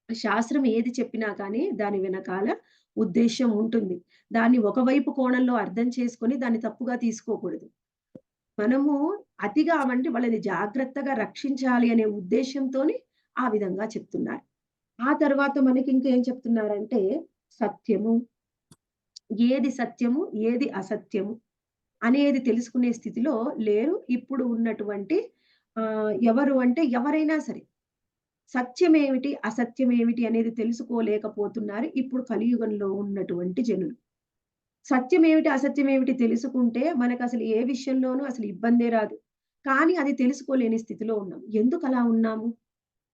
[SPEAKER 1] శాస్త్రం ఏది చెప్పినా కానీ, దాని వెనకాల ఉద్దేశ్యం ఉంటుంది. దాన్ని ఒకవైపు కోణంలో అర్థం చేసుకొని, దాన్ని తప్పుగా తీసుకోకూడదు. మనము అతిగా అంటే వాళ్ళని జాగ్రత్తగా రక్షించాలి అనే ఉద్దేశ్యంతోని ఆ విధంగా చెప్తున్నారు. ఆ తర్వాత మనకి ఇంకేం చెప్తున్నారంటే సత్యము, ఏది సత్యము, ఏది అసత్యము అనేది తెలుసుకునే స్థితిలో లేరు ఇప్పుడు ఉన్నటువంటి ఎవరు అంటే ఎవరైనా సరే. సత్యమేమిటి, అసత్యమేమిటి అనేది తెలుసుకోలేకపోతున్నారు ఇప్పుడు కలియుగంలో ఉన్నటువంటి జనులు. సత్యమేమిటి, అసత్యమేమిటి తెలుసుకుంటే మనకసలు ఏ విషయంలోనూ అసలు ఇబ్బందే రాదు. కానీ అది తెలుసుకోలేని స్థితిలో ఉన్నాం. ఎందుకలా ఉన్నాము?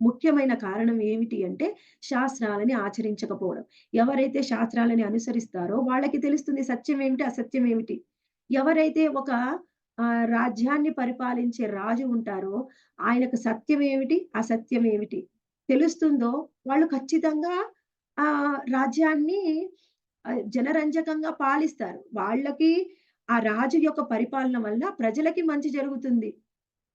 [SPEAKER 1] ముఖ్యమైన కారణం ఏమిటి అంటే శాస్త్రాలని ఆచరించకపోవడం. ఎవరైతే శాస్త్రాలని అనుసరిస్తారో వాళ్ళకి తెలుస్తుంది సత్యమేమిటి, అసత్యమేమిటి. ఎవరైతే ఒక రాజ్యాన్ని పరిపాలించే రాజు ఉంటారో, ఆయనకు సత్యమేమిటి, అసత్యమేమిటి తెలుస్తుందో, వాళ్ళు ఖచ్చితంగా రాజ్యాన్ని జనరంజకంగా పాలిస్తారు. వాళ్ళకి ఆ రాజు యొక్క పరిపాలన వల్ల ప్రజలకి మంచి జరుగుతుంది.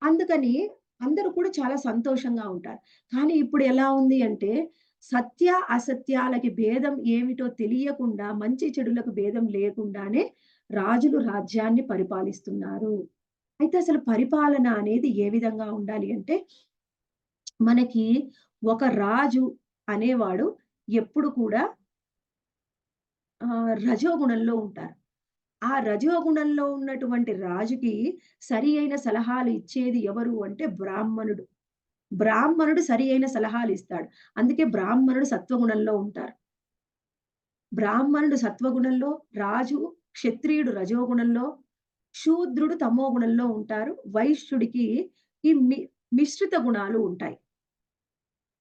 [SPEAKER 1] అందుకని అందరూ కూడా చాలా సంతోషంగా ఉంటారు. కానీ ఇప్పుడు ఎలా ఉంది అంటే, సత్య, అసత్యాలకి భేదం ఏమిటో తెలియకుండా, మంచి చెడులకు భేదం లేకుండానే రాజులు రాజ్యాన్ని పరిపాలిస్తున్నారు. అయితే అసలు పరిపాలన అనేది ఏ విధంగా ఉండాలి అంటే, మనకి ఒక రాజు అనేవాడు ఎప్పుడు కూడా రజోగుణంలో ఉంటారు. ఆ రజోగుణంలో ఉన్నటువంటి రాజుకి సరి అయిన సలహాలు ఇచ్చేది ఎవరు అంటే బ్రాహ్మణుడు. బ్రాహ్మణుడు సరి అయిన సలహాలిస్తాడు. అందుకే బ్రాహ్మణుడు సత్వగుణంలో ఉంటారు. బ్రాహ్మణుడు సత్వగుణంలో, రాజు క్షత్రియుడు రజోగుణంలో, శూద్రుడు తమోగుణంలో ఉంటారు. వైశ్యుడికి ఈ మిశ్రిత గుణాలు ఉంటాయి.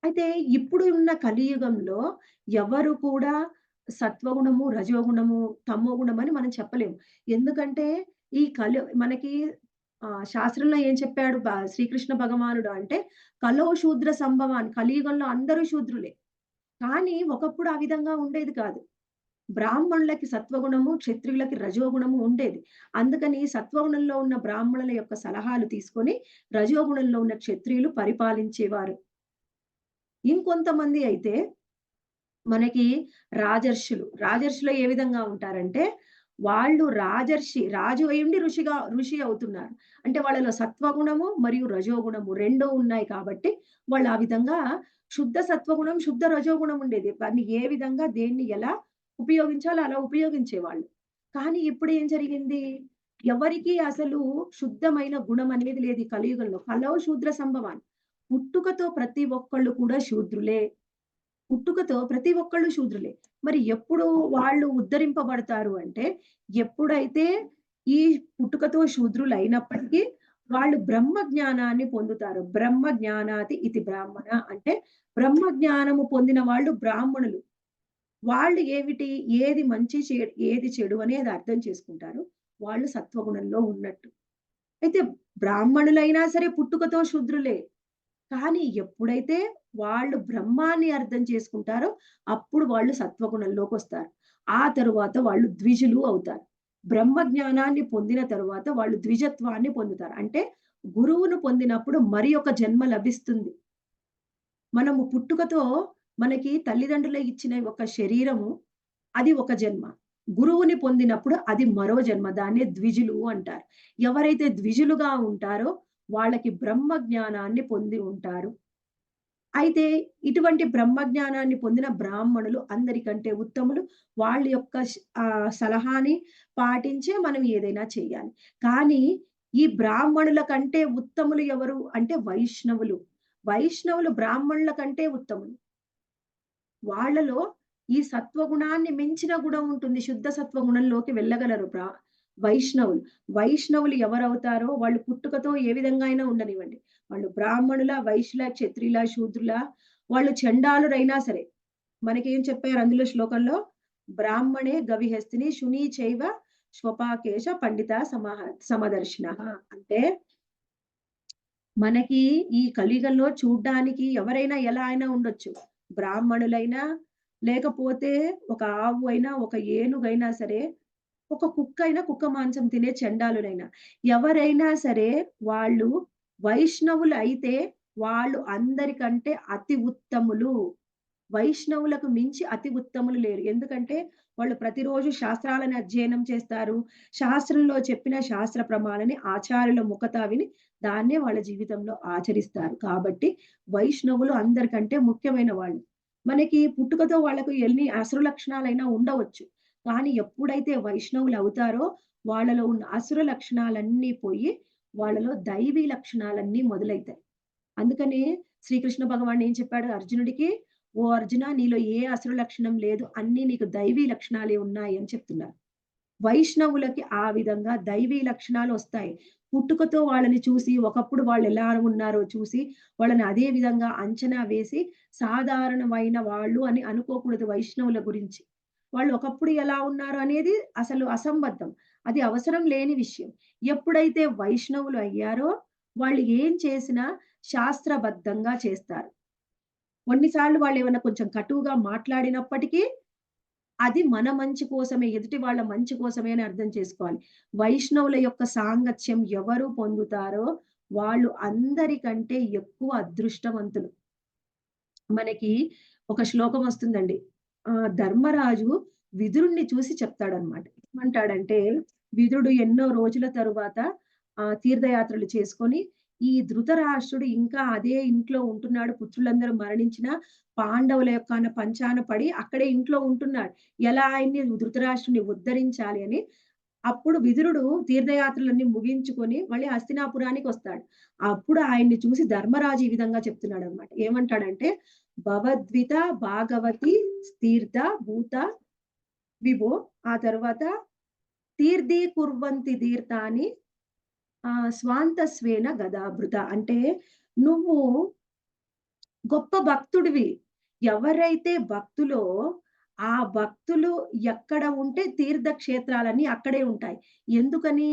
[SPEAKER 1] అయితే ఇప్పుడు ఉన్న కలియుగంలో ఎవరు కూడా సత్వగుణము, రజోగుణము, తమోగుణం అని మనం చెప్పలేము. ఎందుకంటే ఈ మనకి శాస్త్రంలో ఏం చెప్పాడు శ్రీకృష్ణ భగవానుడు అంటే, "కలో శూద్ర సంభవామి" కలియుగంలో అందరూ శూద్రులే. కానీ ఒకప్పుడు ఆ విధంగా ఉండేది కాదు. బ్రాహ్మణులకి సత్వగుణము, క్షత్రియులకి రజోగుణము ఉండేది. అందుకని సత్వగుణంలో ఉన్న బ్రాహ్మణుల యొక్క సలహాలు తీసుకొని, రజోగుణంలో ఉన్న క్షత్రియులు పరిపాలించేవారు. ఇంకొంతమంది అయితే మనకి రాజర్షులు. రాజర్షులు ఏ విధంగా ఉంటారంటే, వాళ్ళు రాజు అయ్యుండి ఋషి అవుతున్నారు. అంటే వాళ్ళలో సత్వగుణము మరియు రజోగుణము 2 ఉన్నాయి కాబట్టి, వాళ్ళు ఆ విధంగా శుద్ధ సత్వగుణం, శుద్ధ రజోగుణం ఉండేది. దాన్ని ఏ విధంగా దేన్ని ఎలా ఉపయోగించాలో అలా ఉపయోగించేవాళ్ళు. కానీ ఇప్పుడు ఏం జరిగింది? ఎవరికీ అసలు శుద్ధమైన గుణం అనేది లేదు ఈ కలియుగంలో. కలౌ శూద్ర సంభవాన్. పుట్టుకతో ప్రతి ఒక్కళ్ళు కూడా శూద్రులే. పుట్టుకతో ప్రతి ఒక్కళ్ళు శూద్రులే. మరి ఎప్పుడు వాళ్ళు ఉద్ధరింపబడతారు అంటే, ఎప్పుడైతే ఈ పుట్టుకతో శూద్రులైనప్పటికీ వాళ్ళు బ్రహ్మ జ్ఞానాన్ని పొందుతారు. బ్రహ్మ జ్ఞానాతి ఇతి బ్రాహ్మణ అంటే బ్రహ్మ జ్ఞానము పొందిన వాళ్ళు బ్రాహ్మణులు. వాళ్ళు ఏమిటి, ఏది మంచి, ఏది చెడు అనేది అర్థం చేసుకుంటారు. వాళ్ళు సత్వగుణంలో ఉన్నట్టు. అయితే బ్రాహ్మణులైనా సరే పుట్టుకతో శూద్రులే. కానీ ఎప్పుడైతే వాళ్ళు బ్రహ్మాన్ని అర్థం చేసుకుంటారో, అప్పుడు వాళ్ళు సత్వగుణంలోకొస్తారు. ఆ తరువాత వాళ్ళు ద్విజులు అవుతారు. బ్రహ్మ జ్ఞానాన్ని పొందిన తరువాత వాళ్ళు ద్విజత్వాన్ని పొందుతారు. అంటే గురువును పొందినప్పుడు మరి ఒక జన్మ లభిస్తుంది. మనము పుట్టుకతో మనకి తల్లిదండ్రులే ఇచ్చిన ఒక శరీరము, అది ఒక జన్మ. గురువుని పొందినప్పుడు అది మరో జన్మ. దాన్నే ద్విజులు అంటారు. ఎవరైతే ద్విజులుగా ఉంటారో వాళ్ళకి బ్రహ్మ జ్ఞానాన్ని పొంది ఉంటారు. అయితే ఇటువంటి బ్రహ్మజ్ఞానాన్ని పొందిన బ్రాహ్మణులు అందరికంటే ఉత్తములు. వాళ్ళ యొక్క సలహాని పాటించే మనం ఏదైనా చేయాలి. కానీ ఈ బ్రాహ్మణుల కంటే ఉత్తములు ఎవరు అంటే వైష్ణవులు. వైష్ణవులు బ్రాహ్మణుల కంటే ఉత్తములు. వాళ్ళలో ఈ సత్వగుణాన్ని మించిన గుణం ఉంటుంది. శుద్ధ సత్వగుణంలోకి వెళ్ళగలరు వైష్ణవులు. వైష్ణవులు ఎవరవుతారో వాళ్ళు పుట్టుకతో ఏ విధంగా అయినా ఉండనివ్వండి. వాళ్ళు బ్రాహ్మణుల, వైశ్యుల, క్షత్రియుల, శూద్రుల, వాళ్ళు చండాలురైనా సరే. మనకేం చెప్పారు అందులో శ్లోకంలో? బ్రాహ్మణే గవిహస్తిని శునీ చైవ స్వపాకేశ పండిత సమదర్శినః. అంటే మనకి ఈ కలియుగంలో చూడ్డానికి ఎవరైనా ఎలా అయినా ఉండొచ్చు. బ్రాహ్మణులైనా, లేకపోతే ఒక ఆవు అయినా, ఒక ఏనుగైనా సరే, ఒక కుక్కయినా, కుక్క మాంసం తినే చండాలులైనా. ఎవరైనా సరే వాళ్ళు వైష్ణవులైతే వాళ్ళు అందరికంటే అతి ఉత్తములు. వైష్ణవులకు మించి అతి ఉత్తములు లేరు. ఎందుకంటే వాళ్ళు ప్రతిరోజు శాస్త్రాలను అధ్యయనం చేస్తారు. శాస్త్రంలో చెప్పిన శాస్త్ర ప్రమాణాన్ని ఆచార్యుల ముఖత విని దాన్నే వాళ్ళ జీవితంలో ఆచరిస్తారు. కాబట్టి వైష్ణవులు అందరికంటే ముఖ్యమైన వాళ్ళు. మనకి పుట్టుకతో వాళ్ళకు ఎన్ని అసురు లక్షణాలైనా ఉండవచ్చు. కానీ ఎప్పుడైతే వైష్ణవులవుతారో వాళ్ళలో ఉన్న అసుర లక్షణాలన్నీ పోయి వాళ్ళలో దైవీ లక్షణాలన్నీ మొదలైతాయి. అందుకనే శ్రీకృష్ణ భగవానుడు ఏం చెప్పాడు అర్జునుడికి, "ఓ అర్జున నీలో ఏ అసుర లక్షణం లేదు. అన్నీ నీకు దైవీ లక్షణాలే ఉన్నాయి" అని చెప్తున్నారు. వైష్ణవులకి ఆ విధంగా దైవీ లక్షణాలొస్తాయి. పుట్టుకతో వాళ్ళని చూసి, ఒకప్పుడు వాళ్ళెలా ఉన్నారో చూసి, వాళ్ళని అదే విధంగా అంచనా వేసి, సాధారణమైన వాళ్ళు అని అనుకోకూడదు వైష్ణవుల గురించి. వాళ్ళు ఒకప్పుడు ఎలా ఉన్నారు అనేది అసలు అసంబద్ధం. అది అవసరం లేని విషయం. ఎప్పుడైతే వైష్ణవులు అయ్యారో వాళ్ళు ఏం చేసినా శాస్త్రబద్ధంగా చేస్తారు. కొన్నిసార్లు వాళ్ళేమన్నా కొంచెం కటువుగా మాట్లాడినప్పటికీ అది మన మంచి కోసమే, ఎదుటి వాళ్ళ మంచి కోసమే అని అర్థం చేసుకోవాలి. వైష్ణవుల యొక్క సాంగత్యం ఎవరు పొందుతారో వాళ్ళు అందరికంటే ఎక్కువ అదృష్టవంతులు. మనకి ఒక శ్లోకం వస్తుందండి. ధర్మరాజు విదురుడిని చూసి చెప్తాడన్నమాట. ఏమంటాడంటే, విదురుడు ఎన్నో రోజుల తరువాత తీర్థయాత్రలు చేసుకొని, ఈ ధృతరాష్ట్రుడు ఇంకా అదే ఇంట్లో ఉంటున్నాడు. పుత్రులందరూ మరణించినా పాండవుల యొక్క పంచాన పడి అక్కడే ఇంట్లో ఉంటున్నాడు. ఎలా ఆయన్ని ధృతరాష్ట్రుడిని ఉద్ధరించాలి అని అప్పుడు విదురుడు తీర్థయాత్రలన్నీ ముగించుకొని మళ్ళీ హస్తినాపురానికొస్తాడు. అప్పుడు ఆయన్ని చూసి ధర్మరాజు ఈ విధంగా చెప్తున్నాడన్నమాట. ఏమంటాడంటే, "భవద్విత భాగవతి తీర్థ భూత విభో" ఆ తర్వాత "తీర్థీకుర్వంతి తీర్థాని స్వాంతస్వేన గదాభృత" అంటే నువ్వు గొప్ప భక్తుడివి. ఎవరైతే భక్తులో, ఆ భక్తులు ఎక్కడ ఉంటే తీర్థక్షేత్రాలన్నీ అక్కడే ఉంటాయి. ఎందుకని?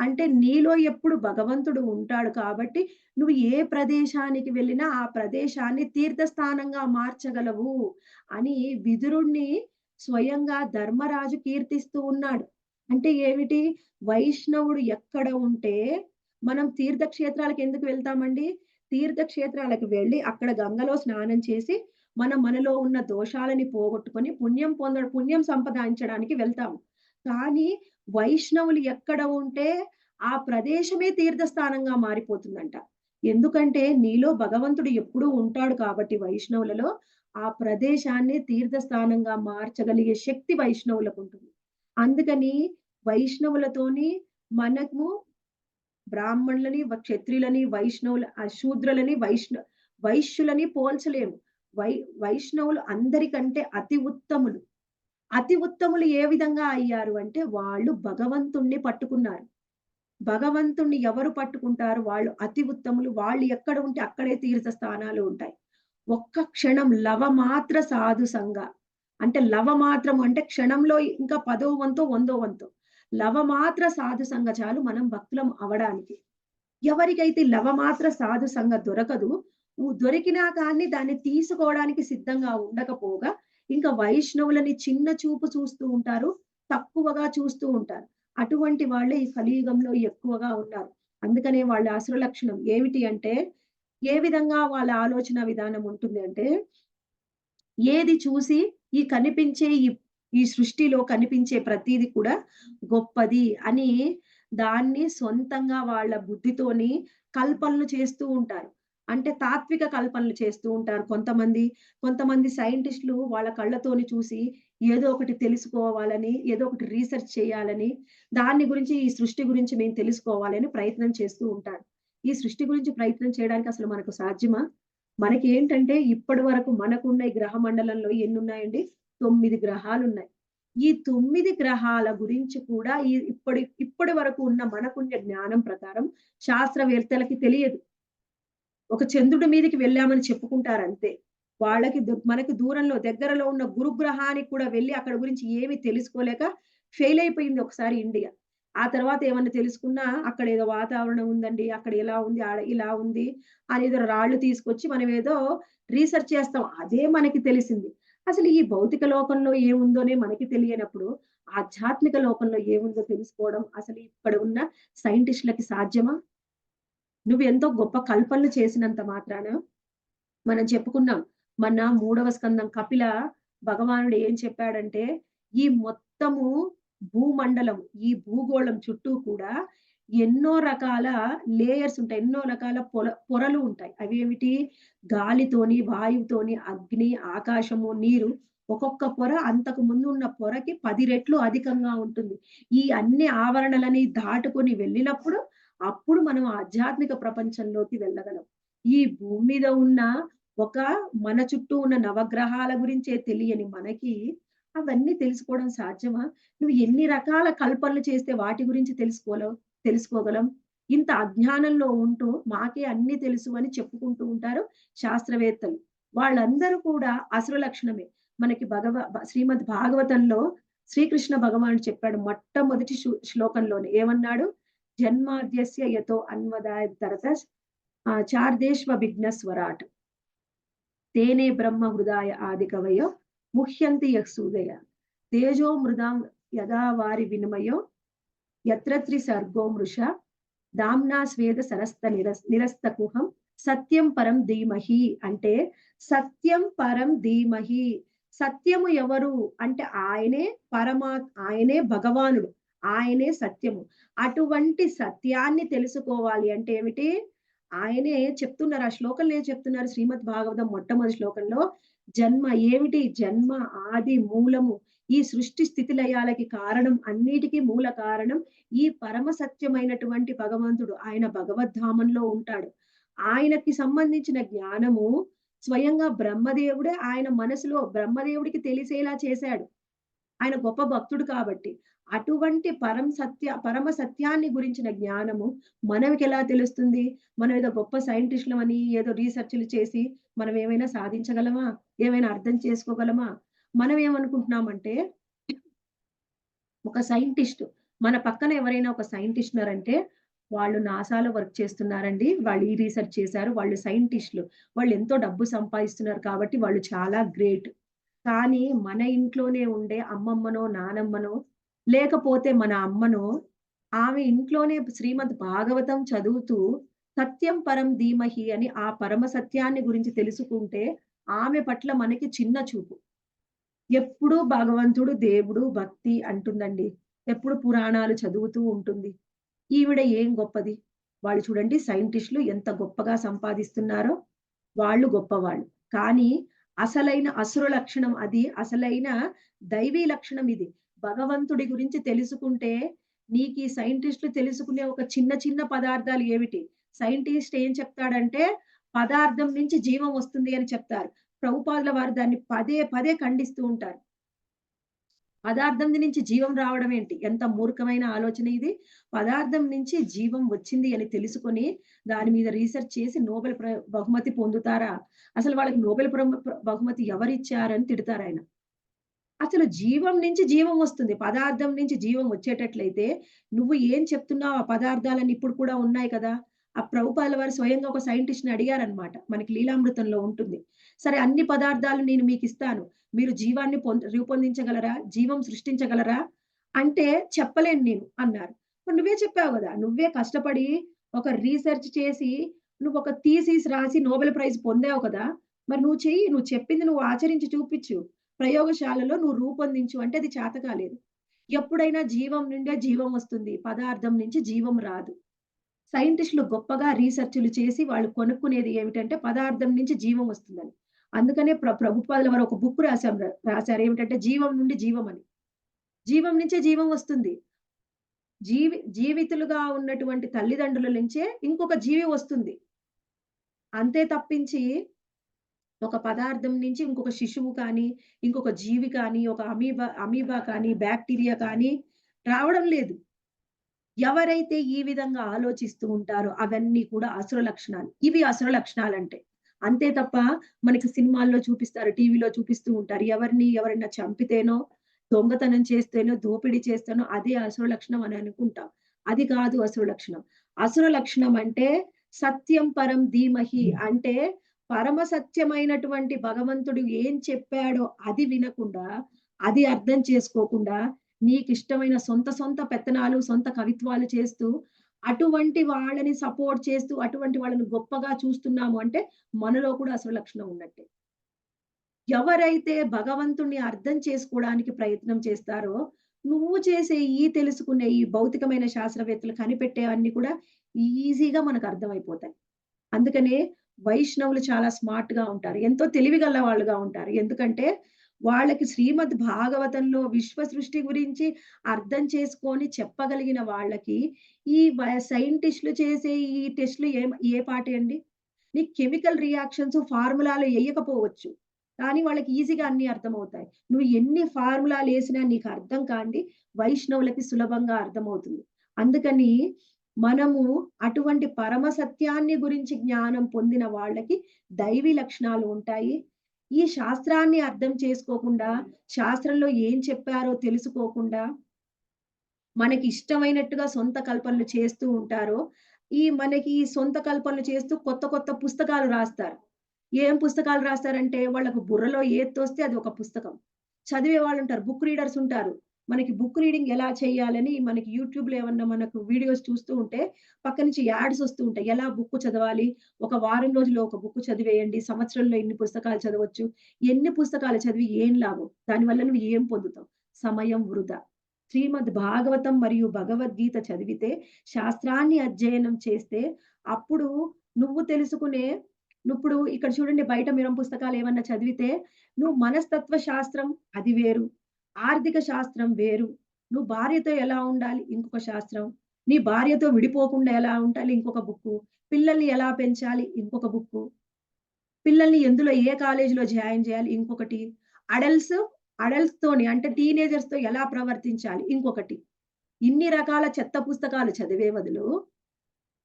[SPEAKER 1] అంటే నీలో ఎప్పుడు భగవంతుడు ఉంటాడు కాబట్టి, నువ్వు ఏ ప్రదేశానికి వెళ్ళినా ఆ ప్రదేశాన్ని తీర్థస్థానంగా మార్చగలవు అని విదురుడిని స్వయంగా ధర్మరాజు కీర్తిస్తూ ఉన్నాడు. అంటే ఏమిటి? వైష్ణవుడు ఎక్కడ ఉంటే మనం తీర్థక్షేత్రాలకు ఎందుకు వెళ్తామండి? తీర్థక్షేత్రాలకు వెళ్ళి అక్కడ గంగలో స్నానం చేసి, మనలో ఉన్న దోషాలని పోగొట్టుకొని పుణ్యం సంపాదించడానికి వెళ్తాము. కానీ వైష్ణవులు ఎక్కడ ఉంటే ఆ ప్రదేశమే తీర్థస్థానంగా మారిపోతుందంట. ఎందుకంటే నీలో భగవంతుడు ఎప్పుడూ ఉంటాడు కాబట్టి వైష్ణవులలో ఆ ప్రదేశాన్ని తీర్థస్థానంగా మార్చగలిగే శక్తి వైష్ణవులకుంటుంది. అందుకని వైష్ణవులతోని మనము బ్రాహ్మణులని, క్షత్రియులని, శూద్రులని, వైశ్యులని పోల్చలేము. వై వైష్ణవులు అందరికంటే అతి ఉత్తములు. అతి ఉత్తములు ఏ విధంగా అయ్యారు అంటే, వాళ్ళు భగవంతుణ్ణి పట్టుకున్నారు. భగవంతుణ్ణి ఎవరు పట్టుకుంటారు? వాళ్ళు అతి ఉత్తములు. వాళ్ళు ఎక్కడ ఉంటే అక్కడే తీర్థ స్థానాలు ఉంటాయి. ఒక్క క్షణం లవమాత్ర సాధు సంగ. అంటే లవమాత్రం అంటే క్షణంలో ఇంకా పదో వంతో, వందో వంతో. లవమాత్ర సాధు సంగ చాలు మనం భక్తులం అవ్వడానికి. ఎవరికైతే లవమాత్ర సాధు సంగ దొరకదు, దొరికినా కానీ దాన్ని తీసుకోవడానికి సిద్ధంగా ఉండకపోగా, ఇంకా వైష్ణవులని చిన్న చూపు చూస్తూ ఉంటారు. తక్కువగా చూస్తూ ఉంటారు. అటువంటి వాళ్ళే ఈ కలియుగంలో ఎక్కువగా ఉన్నారు. అందుకనే వాళ్ళ అసుర లక్షణం ఏమిటి అంటే, ఏ విధంగా వాళ్ళ ఆలోచన విధానం ఉంటుంది అంటే, ఏది చూసి ఈ కనిపించే ఈ సృష్టిలో కనిపించే ప్రతీది కూడా గొప్పది అని దాన్ని సొంతంగా వాళ్ళ బుద్ధితోని కల్పనలు చేస్తూ ఉంటారు. అంటే తాత్విక కల్పనలు చేస్తూ ఉంటారు కొంతమంది. కొంతమంది సైంటిస్ట్‌లు వాళ్ళ కళ్ళతోని చూసి ఏదో ఒకటి తెలుసుకోవాలని, ఏదో ఒకటి రీసెర్చ్ చేయాలని, దాన్ని గురించి ఈ సృష్టి గురించి మేము తెలుసుకోవాలని ప్రయత్నం చేస్తూ ఉంటారు. ఈ సృష్టి గురించి ప్రయత్నం చేయడానికి అసలు మనకు సాధ్యమా? మనకేంటంటే ఇప్పటి వరకు మనకున్న ఈ గ్రహ మండలంలో ఎన్నున్నాయండి? 9 గ్రహాలున్నాయి. ఈ 9 గ్రహాల గురించి కూడా ఇప్పటి వరకు ఉన్న మనకున్న జ్ఞానం ప్రకారం శాస్త్రవేత్తలకి తెలియదు. ఒక చంద్రుడి మీదకి వెళ్ళామని చెప్పుకుంటారంతే. వాళ్ళకి మనకి దూరంలో దగ్గరలో ఉన్న గురుగ్రహానికి కూడా వెళ్లి అక్కడ గురించి ఏమి తెలుసుకోలేక ఫెయిల్ అయిపోయింది ఒకసారి ఇండియా. ఆ తర్వాత ఏమన్నా తెలుసుకున్నా అక్కడేదో వాతావరణం ఉందండి. అక్కడ ఇలా ఉంది, ఆడ ఇలా ఉంది అనేదో రాళ్ళు తీసుకొచ్చి మనమేదో రీసెర్చ్ చేస్తాం. అదే మనకి తెలిసింది. అసలు ఈ భౌతిక లోకంలో ఏముందోనే మనకి తెలియనప్పుడు, ఆధ్యాత్మిక లోకంలో ఏముందో తెలుసుకోవడం అసలు ఇక్కడ ఉన్న సైంటిస్ట్‌లకి సాధ్యమా? నువ్వెంతో గొప్ప కల్పనలు చేసినంత మాత్రాన మనం చెప్పుకున్నాం. మన మూడవ స్కందం కపిల భగవానుడు ఏం చెప్పాడంటే, ఈ మొత్తము భూమండలం, ఈ భూగోళం చుట్టూ కూడా ఎన్నో రకాల లేయర్స్ ఉంటాయి. ఎన్నో రకాల పొరలు ఉంటాయి. అవేమిటి? గాలితోని, వాయువుతోని, అగ్ని, ఆకాశము, నీరు ఒక్కొక్క పొర అంతకు ముందు ఉన్న పొరకి 10 రెట్లు అధికంగా ఉంటుంది. ఈ అన్ని ఆవరణలని దాటుకొని వెళ్ళినప్పుడు, అప్పుడు మనం ఆధ్యాత్మిక ప్రపంచంలోకి వెళ్ళగలం. ఈ భూమి మీద ఉన్న ఒక మన చుట్టూ ఉన్న నవగ్రహాల గురించే తెలియని మనకి, అవన్నీ తెలుసుకోవడం సాధ్యమా? నువ్వు ఎన్ని రకాల కల్పనలు చేస్తే వాటి గురించి తెలుసుకోగలం? ఇంత అజ్ఞానంలో ఉంటూ మాకే అన్నీ తెలుసు అని చెప్పుకుంటూ ఉంటారు శాస్త్రవేత్తలు. వాళ్ళందరూ కూడా అసుర లక్షణమే. మనకి శ్రీమద్ భాగవతంలో శ్రీకృష్ణ భగవానుడు చెప్పాడు మొట్టమొదటి శ్లోకంలోనే ఏమన్నాడు? జన్మాద్యస్య యతో అన్వదాయతరత చార్దేష్వ స్వరాట్ తేనే బ్రహ్మ హృదాయ ఆది కవయో ముహ్యంతి యఃసూదయ తేజో మృదాం యదా వారి వినిమయో యత్ర త్రిసర్గో మృష దామ్నా స్వేద సరస్త నిరస్తకుహం సత్యం పరం ధీమహి అంటే సత్యం పరం ధీమహి. సత్యము ఎవరు అంటే ఆయనే ఆయనే భగవానుడు, ఆయనే సత్యము. అటువంటి సత్యాన్ని తెలుసుకోవాలి అంటే ఏమిటి? ఆయనే చెప్తున్నారు. ఆ శ్లోకంలో ఏం చెప్తున్నారు? శ్రీమద్ భాగవతం మొట్టమొదటి శ్లోకంలో జన్మ ఏమిటి? జన్మ ఆది మూలము. ఈ సృష్టి స్థితి లయాలకి కారణం, అన్నిటికీ మూల కారణం ఈ పరమ సత్యమైనటువంటి భగవంతుడు. ఆయన భగవద్ధామంలో ఉంటాడు. ఆయనకి సంబంధించిన జ్ఞానము స్వయంగా బ్రహ్మదేవుడే ఆయన మనసులో బ్రహ్మదేవుడికి తెలిసేలా చేశాడు. ఆయన గొప్ప భక్తుడు కాబట్టి. అటువంటి పరమ సత్యాన్ని గురించిన జ్ఞానము మనకెలా తెలుస్తుంది? మనం ఏదో గొప్ప సైంటిస్ట్‌లమని ఏదో రిసర్చ్‌లు చేసి మనం ఏమైనా సాధించగలమా? ఏమైనా అర్థం చేసుకోగలమా? మనం ఏమనుకుంటున్నామంటే ఒక సైంటిస్ట్ మన పక్కన ఎవరైనా ఒక సైంటిస్ట్ ఉన్నారంటే, వాళ్ళు నాసాలో వర్క్ చేస్తున్నారండి. వాళ్ళు ఈ రిసర్చ్ చేశారు. వాళ్ళు సైంటిస్ట్‌లు. వాళ్ళు ఎంతో డబ్బు సంపాదిస్తున్నారు కాబట్టి వాళ్ళు చాలా గ్రేట్. కానీ మన ఇంట్లోనే ఉండే అమ్మమ్మనో, నానమ్మనో లేకపోతే మన అమ్మనో, ఆమె ఇంట్లోనే శ్రీమద్ భాగవతం చదువుతూ సత్యం పరం ధీమహి అని ఆ పరమ సత్యాన్ని గురించి తెలుసుకుంటే, ఆమె పట్ల మనకి చిన్న చూపు. ఎప్పుడూ భగవంతుడు, దేవుడు, భక్తి అంటుందండి. ఎప్పుడు పురాణాలు చదువుతూ ఉంటుంది. ఈవిడ ఏం గొప్పది? వాళ్ళు చూడండి సైంటిస్ట్‌లు ఎంత గొప్పగా సంపాదిస్తున్నారో, వాళ్ళు గొప్పవాళ్ళు. కానీ అసలైన అసుర లక్షణం అది. అసలైన దైవీ లక్షణం ఇది. భగవంతుడి గురించి తెలుసుకుంటే, నీకీ సైంటిస్ట్‌లు తెలుసుకునే ఒక చిన్న చిన్న పదార్థాలు ఏమిటి? సైంటిస్ట్ ఏం చెప్తాడంటే, పదార్థం నుంచి జీవం వస్తుంది అని చెప్తారు. ప్రభుపాదుల వారు దాన్ని పదే పదే ఖండిస్తూ ఉంటారు. పదార్థం నుంచి జీవం రావడం ఏంటి? ఎంత మూర్ఖమైన ఆలోచన ఇది. పదార్థం నుంచి జీవం వచ్చింది అని తెలుసుకొని, దాని మీద రిసర్చ్ చేసి నోబెల్ బహుమతి పొందుతారా? అసలు వాళ్ళకి నోబెల్ బహుమతి ఎవరిచ్చారని తిడతారాయన. అసలు జీవం నుంచి జీవం వస్తుంది. పదార్థం నుంచి జీవం వచ్చేటట్లయితే, నువ్వు ఏం చెప్తున్నావు? ఆ పదార్థాలన్నీ ఇప్పుడు కూడా ఉన్నాయి కదా! ఆ ప్రభుపాదుల వారు స్వయంగా ఒక సైంటిస్ట్‌ని అడిగారనమాట. మనకి లీలామృతంలో ఉంటుంది. సరే అన్ని పదార్థాలు నేను మీకిస్తాను. మీరు జీవాన్ని రూపొందించగలరా? జీవం సృష్టించగలరా? అంటే చెప్పలేను నేను అన్నారు. మరి నువ్వే చెప్పావు గదా! నువ్వే కష్టపడి ఒక రిసర్చ్ చేసి నువ్వొక థీసిస్ రాసి నోబెల్ ప్రైజ్ పొందావు కదా! మరి నువ్వు చెయ్యి. నువ్వు చెప్పింది నువ్వు ఆచరించి చూపిచ్చు. ప్రయోగశాలలో నువ్వు రూపొందించు అంటే అది చేత కాలేదు. ఎప్పుడైనా జీవం నుండే జీవం వస్తుంది. పదార్థం నుంచి జీవం రాదు. సైంటిస్ట్‌లు గొప్పగా రిసర్చ్‌లు చేసి వాళ్ళు కనుక్కునేది ఏమిటంటే పదార్థం నుంచి జీవం వస్తుందని. అందుకనే ప్రభుపాదుల వారు ఒక బుక్ రాసారు. ఏమిటంటే జీవం నుండి జీవం అని. జీవం నుంచే జీవం వస్తుంది. జీవితులుగా ఉన్నటువంటి తల్లిదండ్రుల నుంచే ఇంకొక జీవి వస్తుంది. అంతే తప్పించి ఒక పదార్థం నుంచి ఇంకొక శిశువు కానీ, ఇంకొక జీవి కానీ, ఒక అమీబా కానీ, బాక్టీరియా కానీ రావడం లేదు. ఎవరైతే ఈ విధంగా ఆలోచిస్తూ ఉంటారో అవన్నీ కూడా అసుర లక్షణాలు. ఇవి అసుర లక్షణాలంటే. అంతే తప్ప మనకి సినిమాల్లో చూపిస్తారు, టీవీలో చూపిస్తూ ఉంటారు. ఎవరైనా చంపితేనో, దొంగతనం చేస్తేనో, దోపిడీ చేస్తేనో అదే అసుర లక్షణం అని అనుకుంటాం. అది కాదు అసుర లక్షణం. అసుర లక్షణం అంటే సత్యం పరం ధీమహి అంటే పరమ సత్యమైనటువంటి భగవంతుడు ఏం చెప్పాడో అది వినకుండా, అది అర్థం చేసుకోకుండా నీకిష్టమైన సొంత పెత్తనాలు, సొంత కవిత్వాలు చేస్తూ, అటువంటి వాళ్ళని సపోర్ట్ చేస్తూ, అటువంటి వాళ్ళని గొప్పగా చూస్తున్నాము అంటే, మనలో కూడా అసుర లక్షణం ఉన్నట్టే. ఎవరైతే భగవంతుడిని అర్థం చేసుకోవడానికి ప్రయత్నం చేస్తారో, నువ్వు చేసే తెలుసుకునే ఈ భౌతికమైన శాస్త్రవేత్తలు కనిపెట్టేవన్నీ కూడా ఈజీగా మనకు అర్థమైపోతాయి. అందుకనే వైష్ణవులు చాలా స్మార్ట్‌గా ఉంటారు. ఎంతో తెలివిగల్ల వాళ్ళుగా ఉంటారు. ఎందుకంటే, వాళ్ళకి శ్రీమద్ భాగవతంలో విశ్వ సృష్టి గురించి అర్థం చేసుకొని చెప్పగలిగిన వాళ్ళకి, ఈ సైంటిస్ట్‌లు చేసే ఈ టెస్ట్‌లు ఏ పాటే అండి? నీకు కెమికల్ రియాక్షన్స్ ఫార్ములాలు ఎయ్యకపోవచ్చు. కానీ వాళ్ళకి ఈజీగా అన్నీ అర్థమవుతాయి. నువ్వు ఎన్ని ఫార్ములాలేసినా నీకు అర్థం కాంది వైష్ణవులకి సులభంగా అర్థమవుతుంది. అందుకని మనము అటువంటి పరమ సత్యాన్ని గురించి జ్ఞానం పొందిన వాళ్ళకి దైవీ లక్షణాలు ఉంటాయి. ఈ శాస్త్రాన్ని అర్థం చేసుకోకుండా, శాస్త్రంలో ఏం చెప్పారో తెలుసుకోకుండా, మనకి ఇష్టమైనట్టుగా సొంత కల్పనలు చేస్తూ ఉంటారో, మనకి ఈ సొంత కల్పనలు చేస్తూ కొత్త కొత్త పుస్తకాలు రాస్తారు. ఏం పుస్తకాలు రాస్తారంటే, వాళ్ళకు బుర్రలో ఏది తోస్తే అది ఒక పుస్తకం. చదివే వాళ్ళుంటారు. బుక్ రీడర్స్ ఉంటారు. మనకి బుక్ రీడింగ్ ఎలా చేయాలని మనకి యూట్యూబ్‌లో ఏమన్నా మనకు వీడియోస్ చూస్తూ ఉంటే, పక్క నుంచి యాడ్స్ వస్తూ ఉంటాయి. ఎలా బుక్ చదవాలి? ఒక వారం రోజుల్లో ఒక బుక్ చదివేయండి. సంవత్సరంలో ఇన్ని పుస్తకాలు చదవచ్చు. ఎన్ని పుస్తకాలు చదివి ఏం లాభం? దానివల్ల నువ్వు ఏం పొందుతావు? సమయం వృధా. శ్రీమద్ భాగవతం మరియు భగవద్గీత చదివితే, శాస్త్రాన్ని అధ్యయనం చేస్తే, అప్పుడు నువ్వు తెలుసుకునే ఇప్పుడు ఇక్కడ చూడండి బయట మిరం పుస్తకాలు ఏమన్నా చదివితే, నువ్వు మనస్తత్వ శాస్త్రం అది వేరు. ఆర్థిక శాస్త్రం వేరు. నువ్వు భార్యతో ఎలా ఉండాలి ఇంకొక శాస్త్రం. నీ భార్యతో విడిపోకుండా ఎలా ఉండాలి ఇంకొక బుక్కు. పిల్లల్ని ఎలా పెంచాలి ఇంకొక బుక్కు. పిల్లల్ని ఎందులో ఏ కాలేజీలో జాయిన్ జేయాలి ఇంకొకటి. అడల్ట్స్, అడల్ట్స్‌తోని అంటే టీనేజర్స్‌తో ఎలా ప్రవర్తించాలి ఇంకొకటి. ఇన్ని రకాల చెత్త పుస్తకాలు చదివే బదులు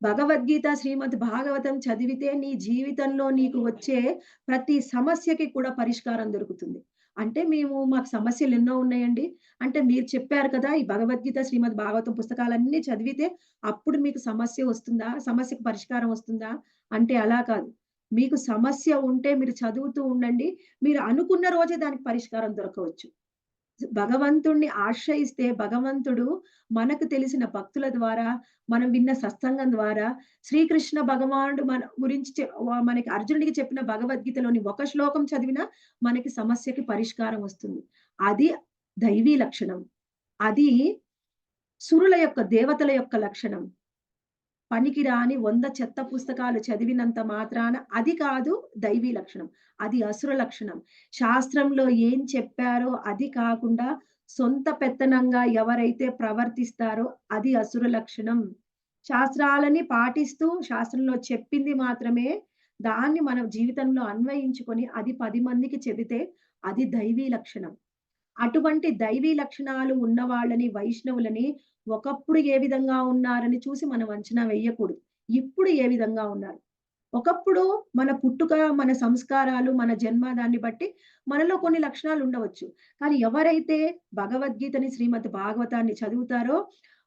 [SPEAKER 1] భగవద్గీత, శ్రీమద్ భాగవతం చదివితే నీ జీవితంలో నీకు వచ్చే ప్రతి సమస్యకి కూడా పరిష్కారం దొరుకుతుంది. అంటే మాకు సమస్యలెన్నో ఉన్నాయండి. అంటే మీరు చెప్పారు కదా! ఈ భగవద్గీత, శ్రీమద్ భాగవతం పుస్తకాలన్నీ చదివితే అప్పుడు మీకు సమస్య వస్తుందా? సమస్యకు పరిష్కారం వస్తుందా? అంటే అలా కాదు. మీకు సమస్య ఉంటే మీరు చదువుతూ ఉండండి. మీరు అనుకున్న రోజే దానికి పరిష్కారం దొరకవచ్చు. భగవంతుడిని ఆశ్రయిస్తే భగవంతుడు మనకు తెలిసిన భక్తుల ద్వారా, మనం విన్న సత్సంగం ద్వారా, శ్రీకృష్ణ భగవానుడు మన గురించి మనకి అర్జునుడికి చెప్పిన భగవద్గీతలోని ఒక శ్లోకం చదివినా మనకి సమస్యకి పరిష్కారం వస్తుంది. అది దైవీ లక్షణం. అది సురుల యొక్క, దేవతల యొక్క లక్షణం. పనికిరాని 100 చెత్త పుస్తకాలు చదివినంత మాత్రాన అది కాదు దైవీ లక్షణం. అది అసుర లక్షణం. శాస్త్రంలో ఏం చెప్పారో అది కాకుండా సొంత పెత్తనంగా ఎవరైతే ప్రవర్తిస్తారో అది అసుర లక్షణం. శాస్త్రాలని పాటిస్తూ శాస్త్రంలో చెప్పింది మాత్రమే దాన్ని మన జీవితంలో అన్వయించుకొని అది 10 మందికి చెబితే అది దైవీ లక్షణం. అటువంటి దైవీ లక్షణాలు ఉన్న వాళ్ళని, వైష్ణవులని ఒకప్పుడు ఏ విధంగా ఉన్నారని చూసి మనం అంచనా వేయకూడదు. ఇప్పుడు ఏ విధంగా ఉన్నారు. ఒకప్పుడు మన పుట్టుక, మన సంస్కారాలు, మన జన్మ దాన్ని బట్టి మనలో కొన్ని లక్షణాలు ఉండవచ్చు. కానీ ఎవరైతే భగవద్గీతని, శ్రీమద్ భాగవతాన్ని చదువుతారో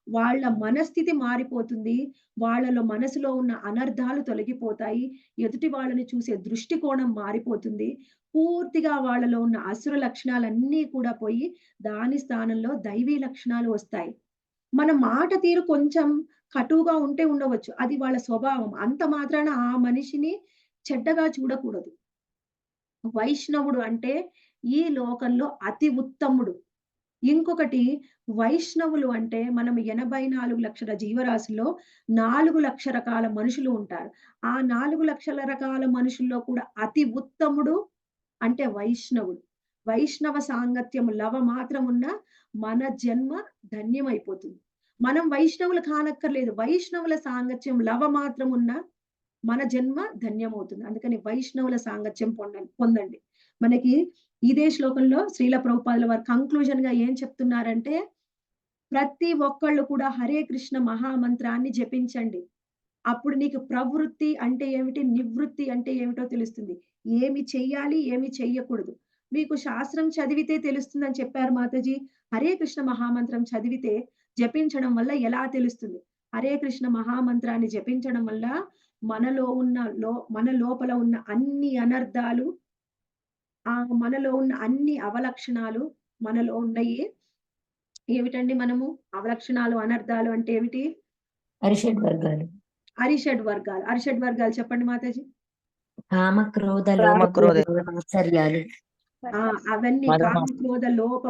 [SPEAKER 1] వాళ్ళ మనస్థితి మారిపోతుంది. వాళ్ళలో మనసులో ఉన్న అనర్థాలు తొలగిపోతాయి. ఎదుటి వాళ్ళని చూసే దృష్టికోణం మారిపోతుంది. పూర్తిగా వాళ్ళలో ఉన్న అసుర లక్షణాలన్నీ కూడా పోయి దాని స్థానంలో దైవీ లక్షణాలు వస్తాయి. మన మాట తీరు కొంచెం కటువుగా ఉంటే ఉండవచ్చు. అది వాళ్ళ స్వభావం. అంత మాత్రాన ఆ మనిషిని చెడ్డగా చూడకూడదు. వైష్ణవుడు అంటే ఈ లోకంలో అతి ఉత్తముడు. ఇంకొకటి వైష్ణవులు అంటే మనం 84,00,000 జీవరాశుల్లో 4,00,000 రకాల మనుషులు ఉంటారు. ఆ 4,00,000 రకాల మనుషుల్లో కూడా అతి ఉత్తముడు అంటే వైష్ణవుడు. వైష్ణవ సాంగత్యం లవ మాత్రం ఉన్న మన జన్మ ధన్యమైపోతుంది. మనం వైష్ణవులు కానక్కర్లేదు. వైష్ణవుల సాంగత్యం లవ మాత్రం ఉన్న మన జన్మ ధన్యమవుతుంది. అందుకని వైష్ణవుల సాంగత్యం పొందండి. మనకి ఇదే శ్లోకంలో శ్రీల ప్రభుపాదుల వారు కంక్లూజన్‌గా ఏం చెప్తున్నారంటే, ప్రతి ఒక్కళ్ళు కూడా హరే కృష్ణ మహామంత్రాన్ని జపించండి. అప్పుడు నీకు ప్రవృత్తి అంటే ఏమిటి? నివృత్తి అంటే ఏమిటో తెలుస్తుంది. ఏమి చెయ్యాలి? ఏమి చెయ్యకూడదు. మీకు శాస్త్రం చదివితే తెలుస్తుందని చెప్పారు మాతాజీ. హరే కృష్ణ మహామంత్రం చదివితే జపించడం వల్ల ఎలా తెలుస్తుంది? హరే కృష్ణ మహామంత్రాన్ని జపించడం వల్ల మనలో ఉన్న మన లోపల ఉన్న అన్ని అనర్థాలు, మనలో ఉన్న అన్ని అవలక్షణాలు మనలో ఉన్నయి. ఏమిటండి మనము అవలక్షణాలు, అనర్థాలు అంటే ఏమిటి?
[SPEAKER 2] అరిషడ్ వర్గాలు.
[SPEAKER 1] అరిషడ్ వర్గాలు చెప్పండి మాతాజీ.
[SPEAKER 2] కామ, క్రోధ, లోభ, ఆశ్చర్యాలు.
[SPEAKER 1] అవన్నీ కామ, క్రోధ, లోప,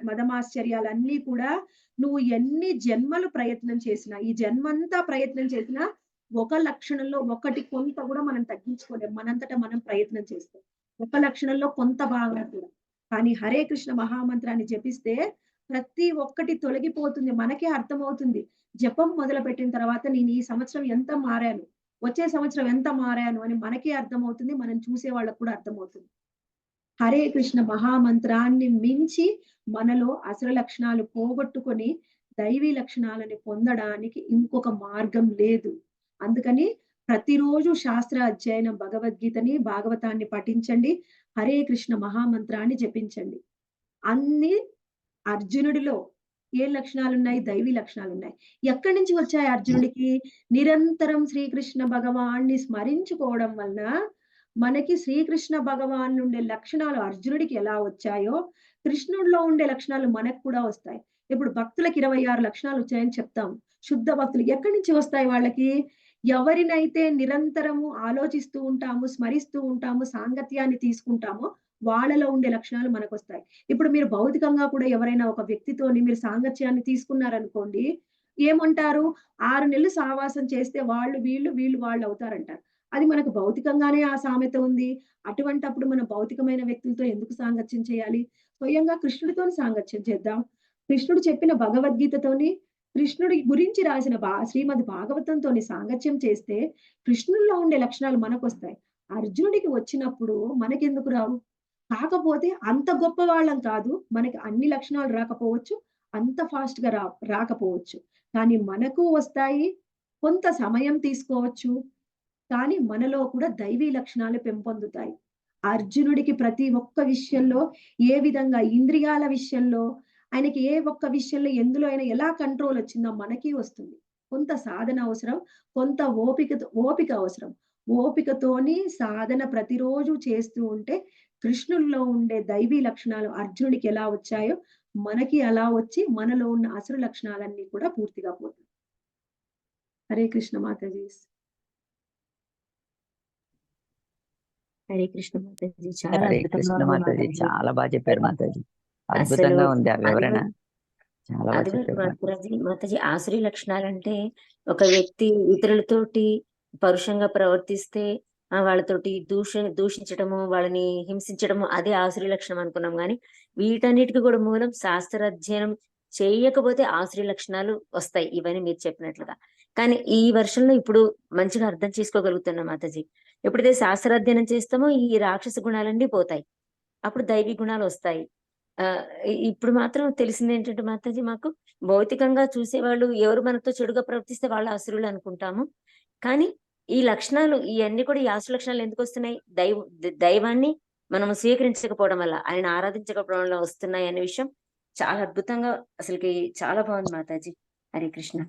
[SPEAKER 1] మదమాశ్చర్యాలన్నీ కూడా నువ్వు ఎన్ని జన్మలు ప్రయత్నం చేసినా, ఈ జన్మంతా ప్రయత్నం చేసినా ఒక లక్షణంలో ఒకటి కొంత కూడా మనం తగ్గించుకోలేం. మనంతట మనం ప్రయత్నం చేస్తాం. ఒక లక్షణంలో కొంత భాగం కూడా. కానీ హరే కృష్ణ మహామంత్రాన్ని జపిస్తే ప్రతి ఒక్కటి తొలగిపోతుంది. మనకే అర్థమవుతుంది. జపం మొదలుపెట్టిన తర్వాత నేను ఈ సంవత్సరం ఎంత మారాను, వచ్చే సంవత్సరం ఎంత మారాను అని మనకే అర్థమవుతుంది. మనం చూసే వాళ్ళకి కూడా అర్థమవుతుంది. హరే కృష్ణ మహామంత్రాన్ని మించి మనలో అసుర లక్షణాలు పోగొట్టుకొని దైవీ లక్షణాలని పొందడానికి ఇంకొక మార్గం లేదు. అందుకని ప్రతిరోజు శాస్త్ర అధ్యయనం భగవద్గీతని, భాగవతాన్ని పఠించండి. హరే కృష్ణ మహామంత్రాన్ని జపించండి. అన్ని అర్జునుడిలో ఏం లక్షణాలున్నాయి? దైవీ లక్షణాలున్నాయి. ఎక్కడి నుంచి వచ్చాయి అర్జునుడికి? నిరంతరం శ్రీకృష్ణ భగవాన్ని స్మరించుకోవడం వలన మనకి శ్రీకృష్ణ భగవాన్ ఉండే లక్షణాలు అర్జునుడికి ఎలా వచ్చాయో, కృష్ణుడిలో ఉండే లక్షణాలు మనకు కూడా వస్తాయి. ఇప్పుడు భక్తులకి 26 లక్షణాలు వచ్చాయని చెప్తాం. శుద్ధ భక్తులు ఎక్కడి నుంచి వస్తాయి వాళ్ళకి? ఎవరినైతే నిరంతరము ఆలోచిస్తూ ఉంటాము, స్మరిస్తూ ఉంటాము, సాంగత్యాన్ని తీసుకుంటామో వాళ్ళలో ఉండే లక్షణాలు మనకొస్తాయి. ఇప్పుడు మీరు భౌతికంగా కూడా ఎవరైనా ఒక వ్యక్తితోని మీరు సాంగత్యాన్ని తీసుకున్నారనుకోండి, ఏమంటారు? 6 నెలలు సావాసం చేస్తే వాళ్ళు వీళ్ళు, వీళ్ళు వాళ్ళు అవుతారంటారు. అది మనకు భౌతికంగానే ఆ సామెత ఉంది. అటువంటప్పుడు మనం భౌతికమైన వ్యక్తులతో ఎందుకు సాంగత్యం చేయాలి? స్వయంగా కృష్ణుడితోని సాంగత్యం చేద్దాం. కృష్ణుడు చెప్పిన భగవద్గీతతోని, కృష్ణుడి గురించి రాసిన శ్రీమద్ భాగవతంతోని సాంగత్యం చేస్తే కృష్ణుడిలో ఉండే లక్షణాలు మనకొస్తాయి. అర్జునుడికి వచ్చినప్పుడు మనకెందుకు రావు? కాకపోతే అంత గొప్ప వాళ్ళం కాదు. మనకి అన్ని లక్షణాలు రాకపోవచ్చు. అంత ఫాస్ట్‌గా రాకపోవచ్చు. కానీ మనకు వస్తాయి. కొంత సమయం తీసుకోవచ్చు. కానీ మనలో కూడా దైవీ లక్షణాలు పెంపొందుతాయి. అర్జునుడికి ప్రతి ఒక్క విషయంలో ఏ విధంగా ఇంద్రియాల విషయంలో ఆయనకి ఏ ఒక్క విషయంలో ఎందులో అయినా ఎలా కంట్రోల్ వచ్చిందో మనకి వస్తుంది. కొంత సాధన అవసరం. కొంత ఓపిక అవసరం. ఓపికతోని సాధన ప్రతిరోజు చేస్తూ ఉంటే కృష్ణుల్లో ఉండే దైవీ లక్షణాలు అర్జునుడికి ఎలా వచ్చాయో మనకి అలా వచ్చి మనలో ఉన్న అసురు లక్షణాలన్నీ కూడా పూర్తిగా పోతాయి. హరే కృష్ణ మాతాజీ.
[SPEAKER 2] హరే కృష్ణ మాతాజీ. చాలా
[SPEAKER 3] హరే
[SPEAKER 2] అద్భుతంగా
[SPEAKER 3] కృష్ణ
[SPEAKER 2] ఉంది
[SPEAKER 3] మాతాజీ.
[SPEAKER 2] మాతాజీ.
[SPEAKER 3] చాలా బాగా చెప్పారు మాతాజీ.
[SPEAKER 2] అసలు
[SPEAKER 3] అద్భుతంగా ఉంది ఆ
[SPEAKER 2] అది
[SPEAKER 3] వివరణ.
[SPEAKER 2] వరకు
[SPEAKER 3] చాలా బాగా
[SPEAKER 2] అది వరకు
[SPEAKER 3] చెప్పారు మాతాజీ.
[SPEAKER 2] మాతాజీ మాతాజీ ఆసురీ లక్షణాలంటే ఒక వ్యక్తి ఇతరులతోటి పరుషంగా ప్రవర్తిస్తే వాళ్ళతోటి దూషించడము, వాళ్ళని హింసించడము అదే ఆసురీ లక్షణం అనుకున్నాం. గాని వీటన్నిటికి కూడా మూలం శాస్త్ర అధ్యయనం చేయకపోతే ఆసురీ లక్షణాలు వస్తాయి. ఇవన్నీ మీరు చెప్పినట్లుగా. కానీ ఈ వర్షంలో ఇప్పుడు మంచిగా అర్థం చేసుకోగలుగుతున్నాం మాతాజీ. ఎప్పుడైతే శాస్త్రాధ్యయనం చేస్తామో ఈ రాక్షస గుణాలన్నీ పోతాయి. అప్పుడు దైవీ గుణాలు వస్తాయి. ఇప్పుడు మాత్రం తెలిసింది ఏంటంటే మాతాజీ, మాకు భౌతికంగా చూసేవాళ్ళు ఎవరు మనతో చెడుగా ప్రవర్తిస్తే వాళ్ళు అసురులు అనుకుంటాము. కానీ ఈ లక్షణాలు ఇవన్నీ కూడా ఈ ఆసు లక్షణాలు ఎందుకు వస్తున్నాయి? దైవాన్ని మనం స్వీకరించకపోవడం వల్ల, ఆయన ఆరాధించకపోవడం వల్ల వస్తున్నాయి అనే విషయం చాలా అద్భుతంగా అసలుకి చాలా బాగుంది మాతాజీ. హరే కృష్ణ.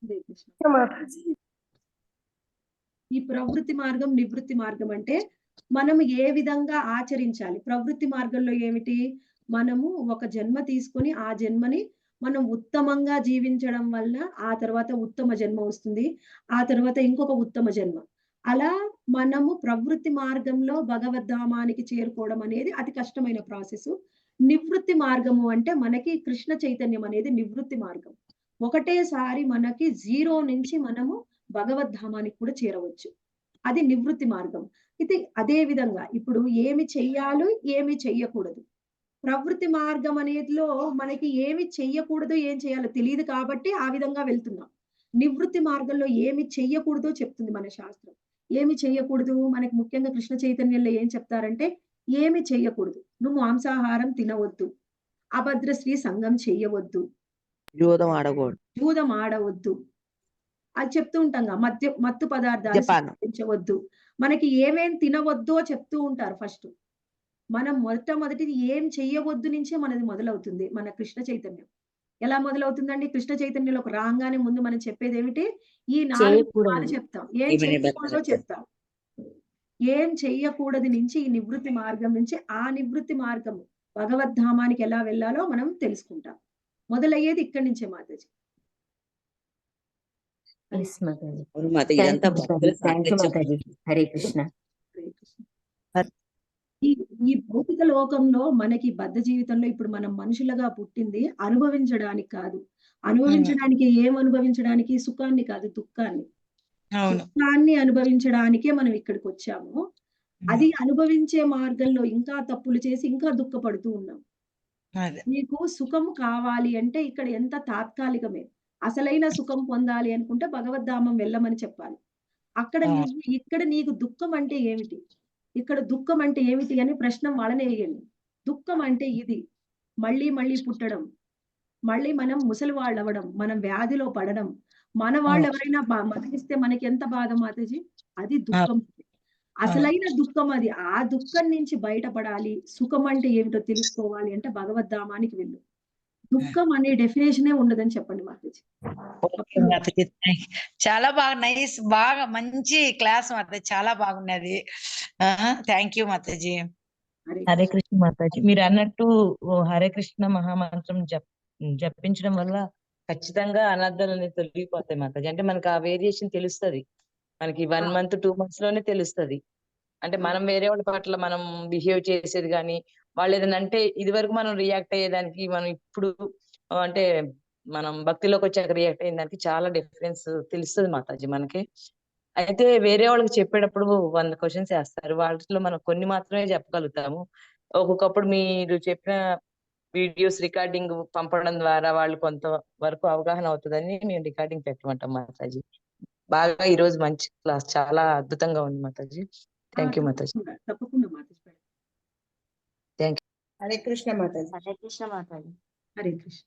[SPEAKER 1] హరే కృష్ణ. ఈ ప్రవృత్తి మార్గం, నివృత్తి మార్గం అంటే మనం ఏ విధంగా ఆచరించాలి? ప్రవృత్తి మార్గంలో ఏమిటి? మనము ఒక జన్మ తీసుకొని ఆ జన్మని మనం ఉత్తమంగా జీవించడం వల్ల ఆ తర్వాత ఉత్తమ జన్మ వస్తుంది. ఆ తర్వాత ఇంకొక ఉత్తమ జన్మ. అలా మనము ప్రవృత్తి మార్గంలో భగవద్ధామానికి చేరుకోవడం అనేది అతి కష్టమైన ప్రాసెసు. నివృత్తి మార్గము అంటే మనకి కృష్ణ చైతన్యం అనేది నివృత్తి మార్గం. ఒకటేసారి మనకి 0 నుంచి మనము భగవద్ధామానికి కూడా చేరవచ్చు. అది నివృత్తి మార్గం. ఇది అదే విధంగా ఇప్పుడు ఏమి చెయ్యాలో, ఏమి చెయ్యకూడదు. ప్రవృత్తి మార్గం అనేదిలో మనకి ఏమి చెయ్యకూడదు, ఏం చేయాలో తెలీదు కాబట్టి ఆ విధంగా వెళ్తున్నాం. నివృత్తి మార్గంలో ఏమి చెయ్యకూడదో చెప్తుంది మన శాస్త్రం. ఏమి చెయ్యకూడదు? మనకి ముఖ్యంగా కృష్ణ చైతన్యంలో ఏం చెప్తారంటే, ఏమి చెయ్యకూడదు. నువ్వు మాంసాహారం తినవద్దు. అభద్ర స్త్రీ సంగం చెయ్యవద్దు.
[SPEAKER 4] జూదం ఆడకూడదు.
[SPEAKER 1] జూదం ఆడవద్దు. అది చెప్తూ ఉంటాంగా. మత్తు పదార్థాలు
[SPEAKER 4] మద్యపానం.
[SPEAKER 1] సేవించవద్దు. మనకి ఏమేం తినవద్దో చెప్తూ ఉంటారు ఫస్ట్. మనం మొట్టమొదటిది ఏం చెయ్యవద్దు నుంచే మనది మొదలవుతుంది. మన కృష్ణ చైతన్యం. ఎలా మొదలవుతుందండి? కృష్ణ చైతన్యంలోకి రాంగానే ముందు మనం చెప్పేదేమిటి? ఈ 4 నియమాలు చెప్తాం. ఏం చెయ్యకూడదో చెప్తాం. ఏం చెయ్యకూడదు నుంచి ఈ నివృత్తి మార్గం నుంచి ఆ నివృత్తి మార్గం భగవద్ధామానికి ఎలా వెళ్ళాలో మనం తెలుసుకుంటాం. మొదలయ్యేది ఇక్కడి నుంచే మాతాజీ.
[SPEAKER 2] ఎస్ మాతాజీ.
[SPEAKER 4] అవును మాత, ఇదంతా భక్తుల
[SPEAKER 2] థ్యాంక్ యూ
[SPEAKER 4] సాంగత్యం.
[SPEAKER 2] మాతాజీ. హరే కృష్ణ.
[SPEAKER 1] హరే కృష్ణ. ఈ భౌతిక లోకంలో మనకి బద్ధ జీవితంలో ఇప్పుడు మనం మనుషులుగా పుట్టింది అనుభవించడానికి కాదు. అనుభవించడానికి ఏం అనుభవించడానికి? సుఖాన్ని కాదు, దుఃఖాన్ని.
[SPEAKER 5] అవును.
[SPEAKER 1] సుఖాన్ని అనుభవించడానికే మనం ఇక్కడికొచ్చాము. అది అనుభవించే మార్గంలో ఇంకా తప్పులు చేసి ఇంకా దుఃఖపడుతూ ఉన్నాం.
[SPEAKER 5] అదే.
[SPEAKER 1] నీకు సుఖం కావాలి అంటే ఇక్కడ ఎంత తాత్కాలికమే. అసలైన సుఖం పొందాలి అనుకుంటే భగవద్ధామం వెళ్ళమని చెప్పాలి. అక్కడ ఇక్కడ నీకు దుఃఖం అంటే ఏమిటి? ఇక్కడ దుఃఖం అంటే ఏమిటి అని ప్రశ్న వాళ్ళనే వేయండి. దుఃఖం అంటే ఇది. మళ్ళీ మళ్ళీ పుట్టడం. మళ్ళీ మనం ముసలి వాళ్ళవ్వడం. మనం వ్యాధిలో పడడం. మన వాళ్ళు ఎవరైనా మరణిస్తే మనకి ఎంత బాధ మాతాజీ? అది దుఃఖం. అసలైన దుఃఖం అది. ఆ దుఃఖం నుంచి బయటపడాలి. సుఖం అంటే ఏమిటో తెలుసుకోవాలి అంటే భగవద్ధామానికి వెళ్ళు. దుఃఖం అనే డెఫినేషనే ఉండదని చెప్పండి మాతాజీ.
[SPEAKER 5] ఓకే మాతాజీ, చాలా బాగా నైస్, బాగా మంచి క్లాస్ మాతాజీ, చాలా బాగున్నది. Thank you Mataji.
[SPEAKER 1] హరే
[SPEAKER 6] హరే కృష్ణ మాతాజీ, మీరు అన్నట్టు హరే కృష్ణ మహామంత్రం జపించడం వల్ల ఖచ్చితంగా అనర్థాలు అనేది తొలగిపోతాయి మాతాజీ. అంటే మనకి ఆ వేరియేషన్ తెలుస్తది. మనకి 1 month 2 months లోనే తెలుస్తది. అంటే మనం వేరే వాళ్ళ పట్ల మనం బిహేవ్ చేసేది కానీ, వాళ్ళు ఏదైనా అంటే ఇది వరకు మనం రియాక్ట్ అయ్యేదానికి, మనం ఇప్పుడు అంటే మనం భక్తిలోకి వచ్చాక రియాక్ట్ అయ్యేదానికి చాలా డిఫరెన్స్ తెలుస్తుంది మాతాజీ మనకి. అయితే వేరే వాళ్ళకి చెప్పేటప్పుడు 100 క్వశ్చన్స్ వేస్తారు, వాటిలో మనం కొన్ని మాత్రమే చెప్పగలుగుతాము. ఒక్కొక్కప్పుడు మీరు చెప్పిన వీడియోస్ రికార్డింగ్ పంపడం ద్వారా వాళ్ళు కొంత వరకు అవగాహన అవుతుందని మేము రికార్డింగ్ పెట్టమంటాం మాతాజీ. బాగా ఈ రోజు మంచి క్లాస్, చాలా అద్భుతంగా ఉంది మాతాజీ. Thank you Mataji.
[SPEAKER 1] తప్పకుండా మాతాజీ.
[SPEAKER 4] హరే కృష్ణ మాతాజీ.
[SPEAKER 2] హరే కృష్ణ మాతాజీ.
[SPEAKER 1] హరే కృష్ణ.